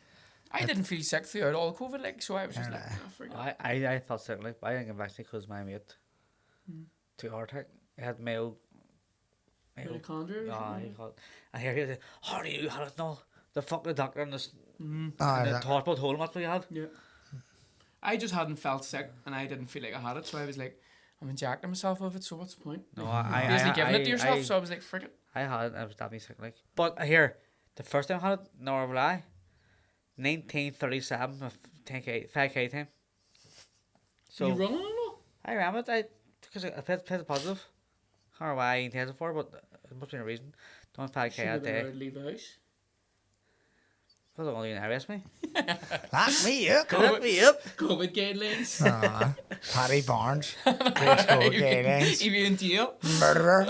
I didn't feel sick throughout all COVID, like, so I was just like, forget it. I thought so, like, I didn't get vaccinated because my mate took a heart attack. He had Mayo. Mitochondria or something? And here he was like, how do you had it? No, the fucking doctor and the that- hospital told him what we had. Yeah. I just hadn't felt sick, and I didn't feel like I had it, so I was like, I'm injecting myself with it, so what's the point? No, Basically giving it to yourself, so I was like, frick it. I had it, I was that sick, like. But here, the first time I had it, nor will I, 1937, 10K, 5K time. So You running or no? I ran it, because I tested positive. I don't know why I ain't tested for, but it must be a reason. Done 5K Shouldn't that have been day. allowed to leave the house. I don't want to arrest me. Lock me up. Look me up. COVID guidelines. Paddy Barnes. Great school guidelines. If you're in jail. Murderer.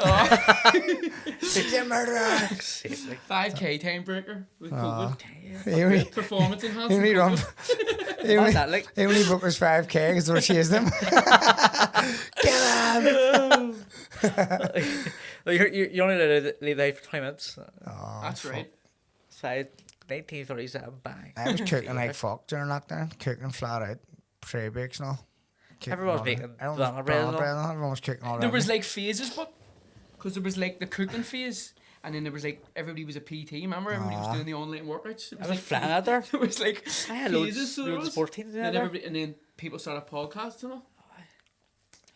He's a murderer. 5K time breaker with COVID. He only, Performance he enhancing only run. COVID. He only, What's that like? he only booked his 5K because they were chasing him. Get him. You only leave the house for 20 minutes. That's right. So 1937, bang. I was cooking like fuck during lockdown. Cooking flat out. Tray bakes and all. Cooking Everyone was all making day. Everyone banana was bread and banana all. bread and all. Everyone was cooking all There around was me. like phases, but because there was like the cooking phase, and then there was like everybody was a PT. Remember, everybody was doing the online workouts. It I was like flying out there. There was like I had phases. loads So there of was. sport teams in And there. everybody, and then people started podcasts and all.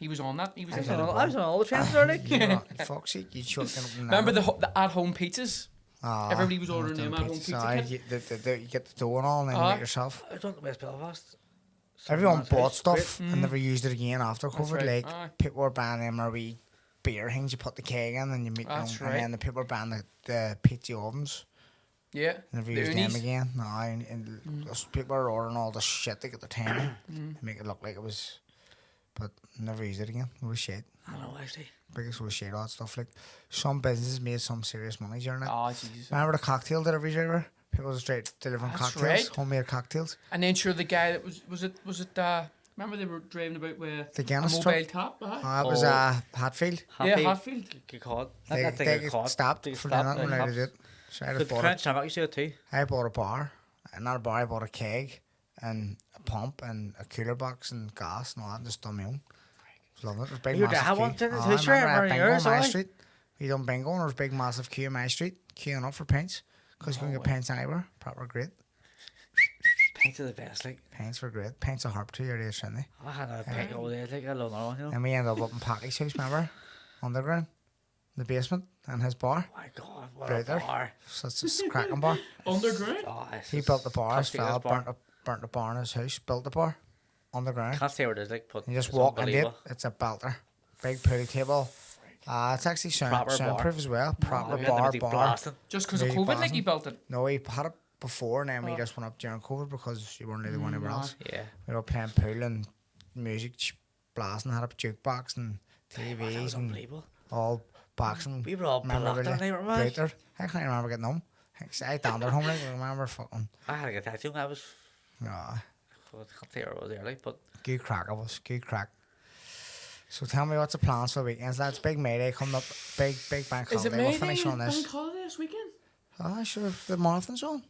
He was on that. He was. I was in on it. all the trains there, like. Fuck's sake, you chucking up and Remember down. the at-home pizzas? Everybody was ordering them at-home pizza kits. You get the dough and all, and then you make yourself. I don't know West Belfast. Everyone Someone's bought house, stuff great. and never used it again after That's COVID. right. Like Aye. people were buying them or wee beer things. You put the keg in and you make them, That's and right. then the people were buying the pizza ovens. Yeah. Never The used them unis. again. No, and those people are ordering all the shit to get the time in, make it look like it was, but never used it again. It was shit. I don't know, actually. Biggest was shit. All that stuff. Like some businesses made some serious money during it. Oh Jesus. Remember the cocktail delivery driver? People was straight delivering That's cocktails, right. homemade cocktails. And then sure, the guy that was it remember they were driving about with The a Guinness mobile truck? tap? Uh-huh. It was Oh. Hatfield. Yeah, Hatfield. Get caught. They That's they like a get caught. stopped They get for doing stopped, that when like, I did it. So I But just the bought Crown Shamrock, you see it too. I bought a bar, not a bar. I bought a keg and a pump and a cooler box and gas and all that, and just done my own. Was loving it. There was a big You massive had queue. one in the I house, right? remember I had Where bingo yours, on my aye? street. We done bingo and there was a big massive queue on my street, queuing up for pints because you couldn't get pints anywhere. Proper great. Pints are the best, like. Pints were great. Pints are harp too. Your days, shouldn't they? I had a pint all day, like, I love that one, you know. And we ended up in Paddy's house, remember? Underground, the basement, and his bar. Oh my god, what Right a there. bar. Such a cracking bar. Underground. Oh, this He is built the bar. His top fella secret bar. burnt the bar in his house. Built the bar underground. Can't say where it is, like, but You just it's walk into it. unbelievable. It's a belter. Big pool table. It's actually Proper bar. soundproof as well. Proper We had them bar. at the blasting. Just because of Big COVID, like blasting. he built it. No, he had it before, and then we just went up during COVID because you weren't really going anywhere else. Yeah. We were playing pool and music blasting. Had a jukebox and That TVs was and unbelievable. all boxing. We were all memorabilia. blocked on there, man. Great there. I can't remember getting home. I down there home. Like, I remember fucking. I had to get a tattoo. I was. Nah, I can't say where I was there, like, but good crack. It was good crack. So tell me what's the plans for the weekends, lads? Big May Day coming up. Big bank Is it holiday. We'll May finish Day on this. bank holiday this weekend? Sure. The marathon's on.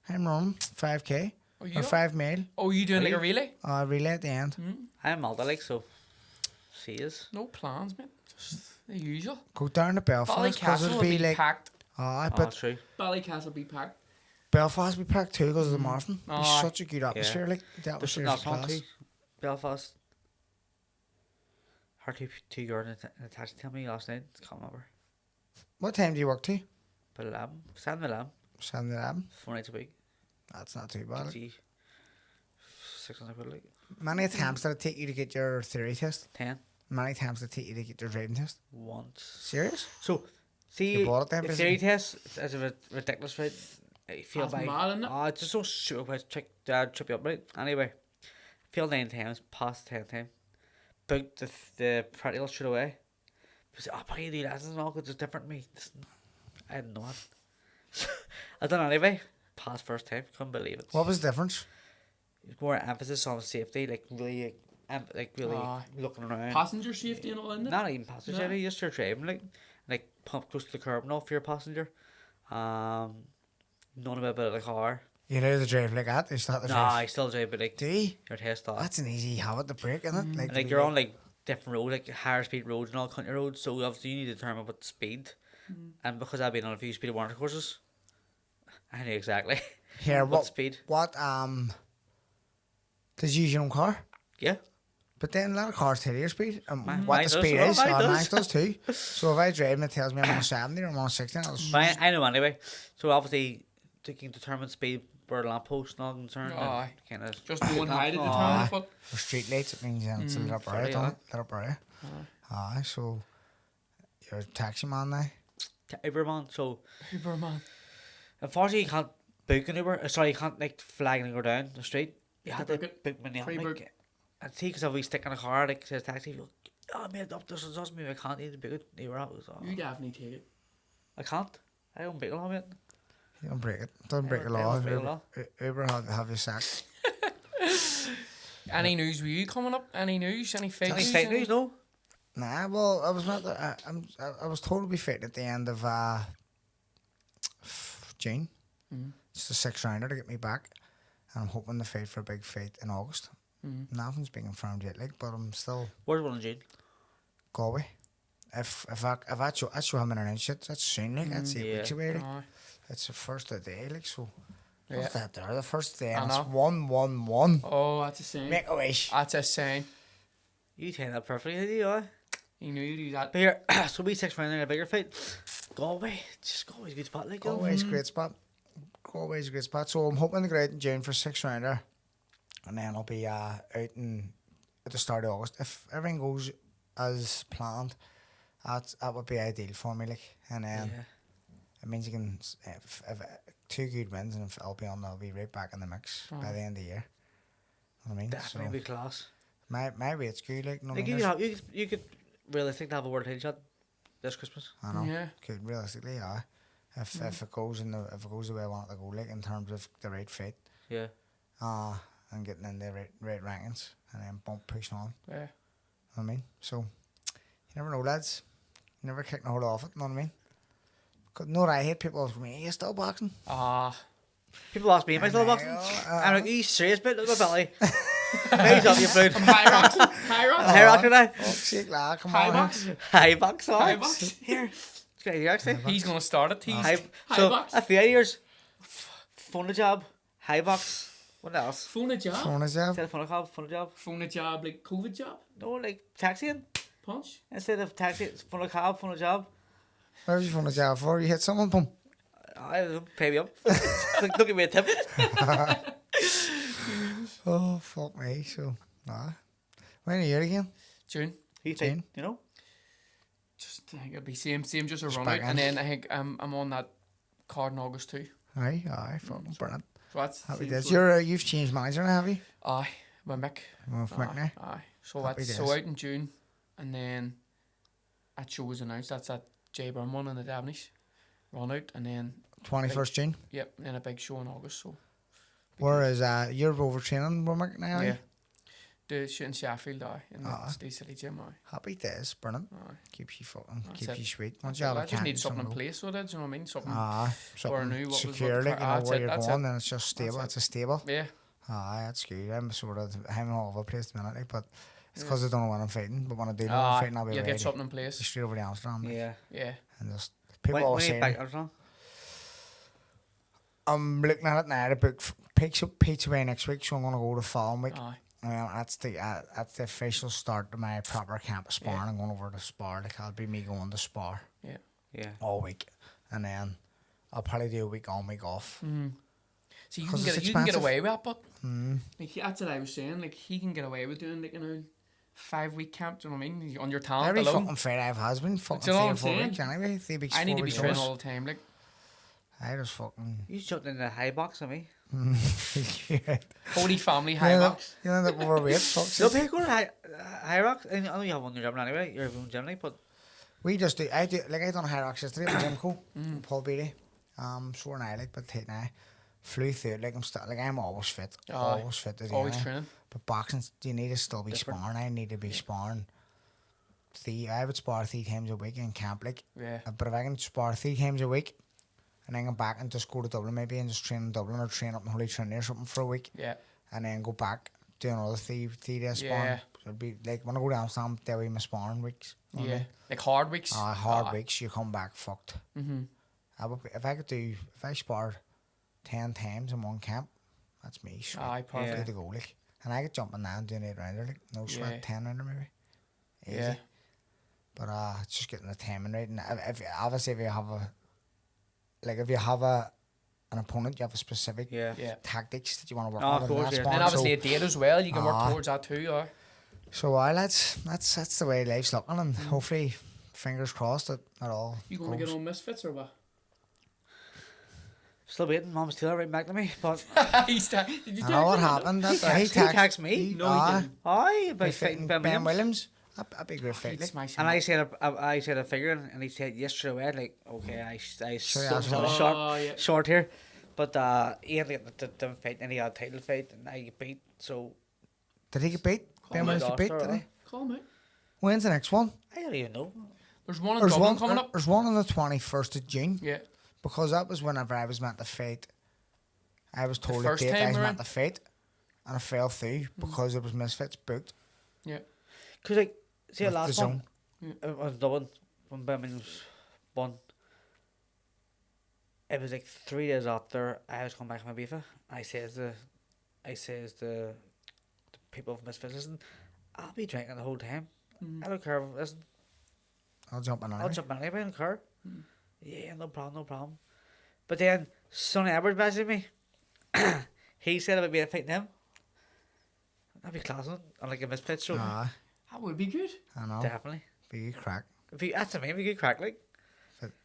I'm running 5K Are you or 5 mile. Oh, you doing like a relay? Relay at the end. I'm Malta, like, so. See is. No plans, man. Just the usual. Go down to Belfast because Ballycastle it'll will be be like. packed. Oh, But true. Ballycastle will be packed. Belfast will be packed too because of the marathon. Oh, It's such a good atmosphere. Like the There's atmosphere something is else on class. too. Belfast. Heard two girls in a taxi tell me last night. Can't remember. What time do you work to? But 7 11. 7 to 11. 4 nights a week. That's not too bad. See, 600 quid, like. Many times did it take you to get your theory test? 10. Many times did it take you to get your driving test? Once. Serious? So, see, You bought it then, the basically? theory test is a ridiculous, right? I feel That's like, mad, isn't it? it's just so stupid. Trip you up, right? Anyway, failed 9 times, passed 10 times. booked the practical straight away. Because oh, but you do lessons and all because it's different to me. I didn't know it. I done it anyway. Passed first time. Couldn't believe it. What was the difference? More emphasis on safety, like really, looking around. Passenger safety and all, isn't it? Not even passenger safety, just your driving, like pump close to the curb and all for your passenger. None about the car. You know the drive like that? You start the No, drive. I still drive, but like Do you? your test off. That's an easy habit to break, isn't it? And like you're on like different roads, like higher speed roads and all country roads, so obviously you need to determine what speed. And because I've been on a few speed warranty courses, I knew exactly Here, what speed. What does you use your own car? Yeah. But then a lot of cars tell you your speed and what mine the does, speed well, is. mine Mine does. does too. So if I drive and it tells me I'm on 70 or I'm on 60, But I know anyway. So obviously, taking determined speed for a lamppost and all concerned. Aye. Kind of Just going high to the Aye. time, but for street lights, it means it's a little bright, sorry, don't it? Little bright. Aye, so you're a taxi man now? Uber man. So Uber man. unfortunately, you can't book an Uber. Sorry, you can't like flag and go down the street. You have to book it. book money up. Pre-book. Like, and see, because if we stick in a car, like says taxi, you go, oh mate, up this doesn't mean I can't even book it. Uber out. Oh, You definitely take it. I can't. I don't break the law, mate. You don't break it. Don't break the I law. don't break the law. Uber have you sacked. Any news with you coming up? Any news? Any fake Any news? fake news? No. Nah, well, I was not. I was told to be fit at the end of June. Just a 6-rounder to get me back, and I'm hoping to fight for a big fight in August. Nothing's been confirmed yet, like, but I'm still Where's one in June? Galway. If I show him in an inch, that's soon, like that's 8 weeks away. Like. Aye. It's the first of the day, like so. Yeah. What's that there? The first day, I and it's know. 1-1-1. Oh, that's a sign. Make a wish. That's a sign. You take that perfectly, did you? Yeah. You knew you do that. But here, so we 6 round in a bigger fight. Galway, just Galway's a good spot, like. Galway's a great spot. Galway's a great spot. So I'm hoping to get out in June for 6-rounder, and then I'll be out at the start of August. If everything goes as planned, that would be ideal for me, like. And then it means you can if 2 good wins, and if I'll be right back in the mix by the end of the year. You know what I mean? Definitely be class. My weight's good, like. No, Like you could realistically have a world title shot this Christmas. I know. Yeah. Could realistically, yeah. If it goes the way I want it to go, like in terms of the right fit, Yeah. and getting in the right rankings, and then pushing on. Yeah. You know what I mean? So you never know, lads. You never kick no hold off it. You know what I mean? Cause no, I hate people ask me, "Are you still boxing?" People ask me, am I still boxing? I'm like, are you serious, mate? Look at my belly. How's up, you food? I'm high rocks. High rocks. High rock today. Fuck's sake, lad, come High on. box. High box, High box. box. Here. It's great, actually. He's gonna start it. He's High, high so, box. a few years. Phone a job. High box. What else? Phone a job. Phone is up. Telephone a call, phone a job. Phone a job like COVID job. No, like taxiing. Punch. Instead of taxi, it's phone a cab, phone a job. Where's your phone is up for? You hit someone, boom. I don't pay me up. Don't give me a tip. Oh fuck me. So when are you again? June. You think, you know? Just I think it'll be same just a run out, back and in. then I think I'm on that card in August too. Aye, fucking brilliant. So that's Happy same days. sort of- You've changed manager now, have you? Aye, with Mick. With Mick now? Aye. So Happy that's so days. out in June, and then that show was announced. That's that J Burn one in the Davnish run out, and then 21st June. yep, and then a big show in August. So Where is you're over training with Mick now? yeah, the shit in Sheffield, aye, in the Ah. Stay City gym, aye. Happy days, brilliant. Aye. Keeps you fucking, That's keeps it. you sweet. That's Once it. you have a I just need camp, something in something place with it. Do you know what I mean? Something. something knew what was secure, what the like, you cra- know that's where it, you're that's going, it. and it's just stable. That's It's a stable. Yeah. That's good. I'm all over the place at the minute, like, but it's because I don't know when I'm fighting. But when I do know I'm Aye, fighting, I'll be you'll ready. get something in place. Straight over to Amsterdam, like, Yeah. Yeah. and just people When always are you say, back, Armstrong? I'm looking at it now to book pizza away next week, so I'm gonna go the following week. Aye. That's the official start to my proper camp of sparring. I'm going over to spar. Like, I'll be me going to spar Yeah. Yeah. all week, and then I'll probably do a week on, week off. So you 'Cause can it's get you can get expensive. away with that, but like that's what I was saying. Like he can get away with doing like 5-week camp. Do you know what I mean? On your talent Every alone. fucking fight I've has been fucking you know 3 what or I'm 4 saying? weeks anyway. 3 weeks, I need 4 to be weeks training notice. all the time. Like I just fucking You jumped in the high box on me. yeah. Holy family high box. You know that overweight. Fuck's No, sake. but going to Hierarchy. I know you have one in your gym anyway. You're everyone generally, but We just do. I done high rocks yesterday at Gymco. Paul Beatty. Sore and I but now flew through it. I'm always fit. Always fit. Always training. But boxing, you need to still be Different. sparring. I need to be sparring. I would spar 3 times a week in camp, like. Yeah. But if I can spar 3 times a week, and then come back and just go to Dublin maybe and just train in Dublin or train up in Holy Trinity or something for a week, Yeah. and then go back do another 3 days sparring. Yeah. So it'd be like when I go down Sam, they'll be my sparring weeks. You know what I Yeah. mean? Like hard weeks. Hard weeks, you come back fucked. Mm-hmm. If I sparred 10 times in one camp, that's me. Straight. Aye, perfect. Good to go, like. And I get jumping now and doing 8 rounder, like no sweat, Yeah. 10 rounder maybe. Easy. Yeah. But it's just getting the timing right. And if you have an opponent, you have a specific yeah. Yeah. tactics that you want to work Oh, on. of in course, that yeah. sparring. And obviously a date as well. You can work Ah. towards that too. Or So that's the way life's looking, and hopefully, fingers crossed that all. you going to goes. get on Misfits or what? Still waiting. Mom was still right back to me, but Did you I know what happened. He texted me. No, he didn't. aye, by by fighting Ben Ben Williams. Williams. That'd be a great fight. Like. And I said a figure, and he said yes straight away. Like, okay, I Sure, still yeah. short here, but he had like the fight, and he had a title fight, and I beat. So Did he get beat? Ben my Williams get beat, daughter, did he? Call me. When's the next one? I don't even know. There's one in Dublin coming up. There's one on the 21st of June. Yeah. Because that was whenever I was meant to fight. I was told the first date I time was around? meant to fight, and I fell through because it was Misfits booked. Yeah. Cause like see the With the last zone. one, it was Dublin when Ben Williams won. It was like 3 days after I was coming back from Ibiza. I says the people of Misfits, listen, I'll be drinking the whole time. I don't care. Listen, I'll jump in I'll anyway. jump in anyway. I don't care. Yeah, no problem. But then Sonny Edwards messaged me. He said about me fighting him. That'd be class, on like a Misfits show. Aye, That would be good. I know. Definitely. Be a crack. That's a maybe good crack, like.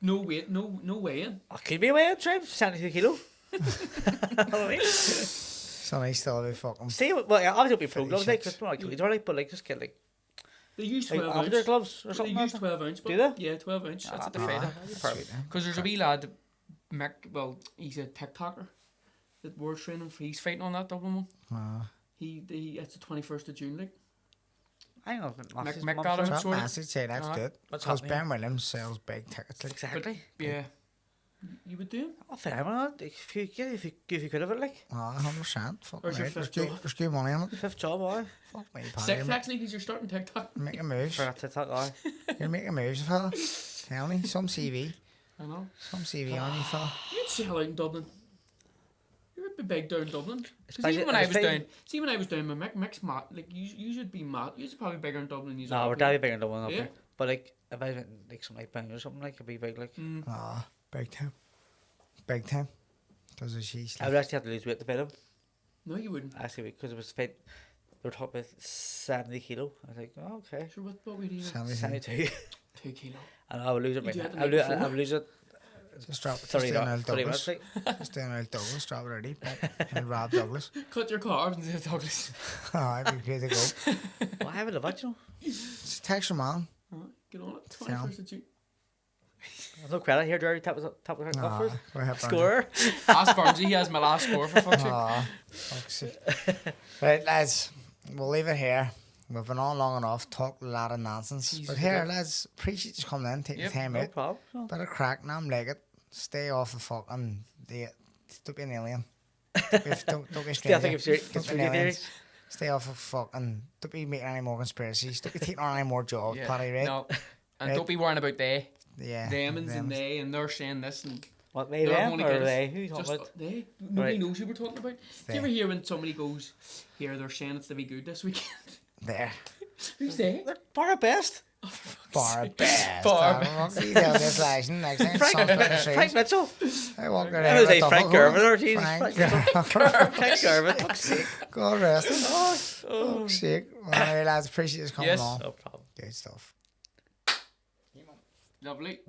No weight, no way in. I could be away on trip, 72 kilo. Know what I mean? Sonny still be fucking. See, well, yeah, obviously it'll be pro gloves, like, 36. because like cleats are like, but like, just get like They use Like 12 amateur ounce. gloves or They something. use like 12 ounce. But Do they? Yeah, 12 ounce. That's what they Ah, fed. perfect. Because there's a wee lad, well, he's a TikToker that we're training for. He's fighting on that Dublin one. It's the 21st of June, like. I know. Mick got him. That Sorry. message say let's do it. What's Because happening? Ben Williams sells big tickets. Like. Exactly. Yeah. You would do him? I'll fit him on it. If you could have it, like. 100%. Fuck Where's me. your There's fifth good, job? there's good money in it. Fifth job, aye. Fuck me, Sick Paddy. actually, because you're starting TikTok. Making moves. For that TikTok, aye. You're making moves, fella. Tell me. Some CV. I know. Some CV on you, fella. You'd sell out in Dublin. You'd be big down in Dublin. Because Especially- even when I was especially- down, see when I was down with Mick's mad. Like you should be mad. You're probably bigger in Dublin than you. No, we're definitely bigger than the one up Yeah. there. But like, if I went like some like pound or something, like it'd be big. Like, Big time. Big time. Because she's I would actually have to lose weight to beat him. No, you wouldn't. Actually, because it was fit. They were talking about 70 kilo. I was like, oh, okay. Sure, what would you? 72. 2 kilo. And I would lose it You right do now. it the I would night lose- I before. would lose it just drop it. 30, Just doing old 30 minutes. Douglas. Like. Just doing old Douglas. Drop it already. And Rob Douglas. Cut your carbs and say Douglas. I'd be great to go. Well, I haven't loved, you know. Just text your mom. Get on it. 21st of June. There's no credit here, Gerard. Top of the Aw, first. go ahead, Barnes. Score. Ask Barnesy, he has my last score for fuck's sake. Aw, fuck's sake. Right, lads. We'll leave it here. We've been on long enough. Talked a lot of nonsense. Jesus, but here, okay. lads, appreciate you coming in, taking Yep, time No out. problem. No. Better crack. Now I'm like it. Stay off the fucking. Don't be an alien. Don't be a Still, I think stranger. if you're Don't be an alien. Stay off of fucking. Don't be making any more conspiracies. Don't be taking on any more jobs, Yeah. Paddy, right? No. And Right. don't be worrying about they. Yeah. Them and thems. they, and they're saying this and What, they, they're them, only or kids. they? Who you talking Just about? they. Nobody Right. knows who we're talking about. Do you ever hear when somebody goes, here they're saying it's to be good this weekend? There. Who's they? They're far best. Bar best. Bar You tell this lesson next time. Frank Mitchell. I walk I was like Frank Gervin or Jesus. Frank Frank Gervin. Fuck's sake. God rest him. Fuck's sake. Well, anyway, lads, appreciate you coming Yes. along. No problem. Good stuff. Lovely.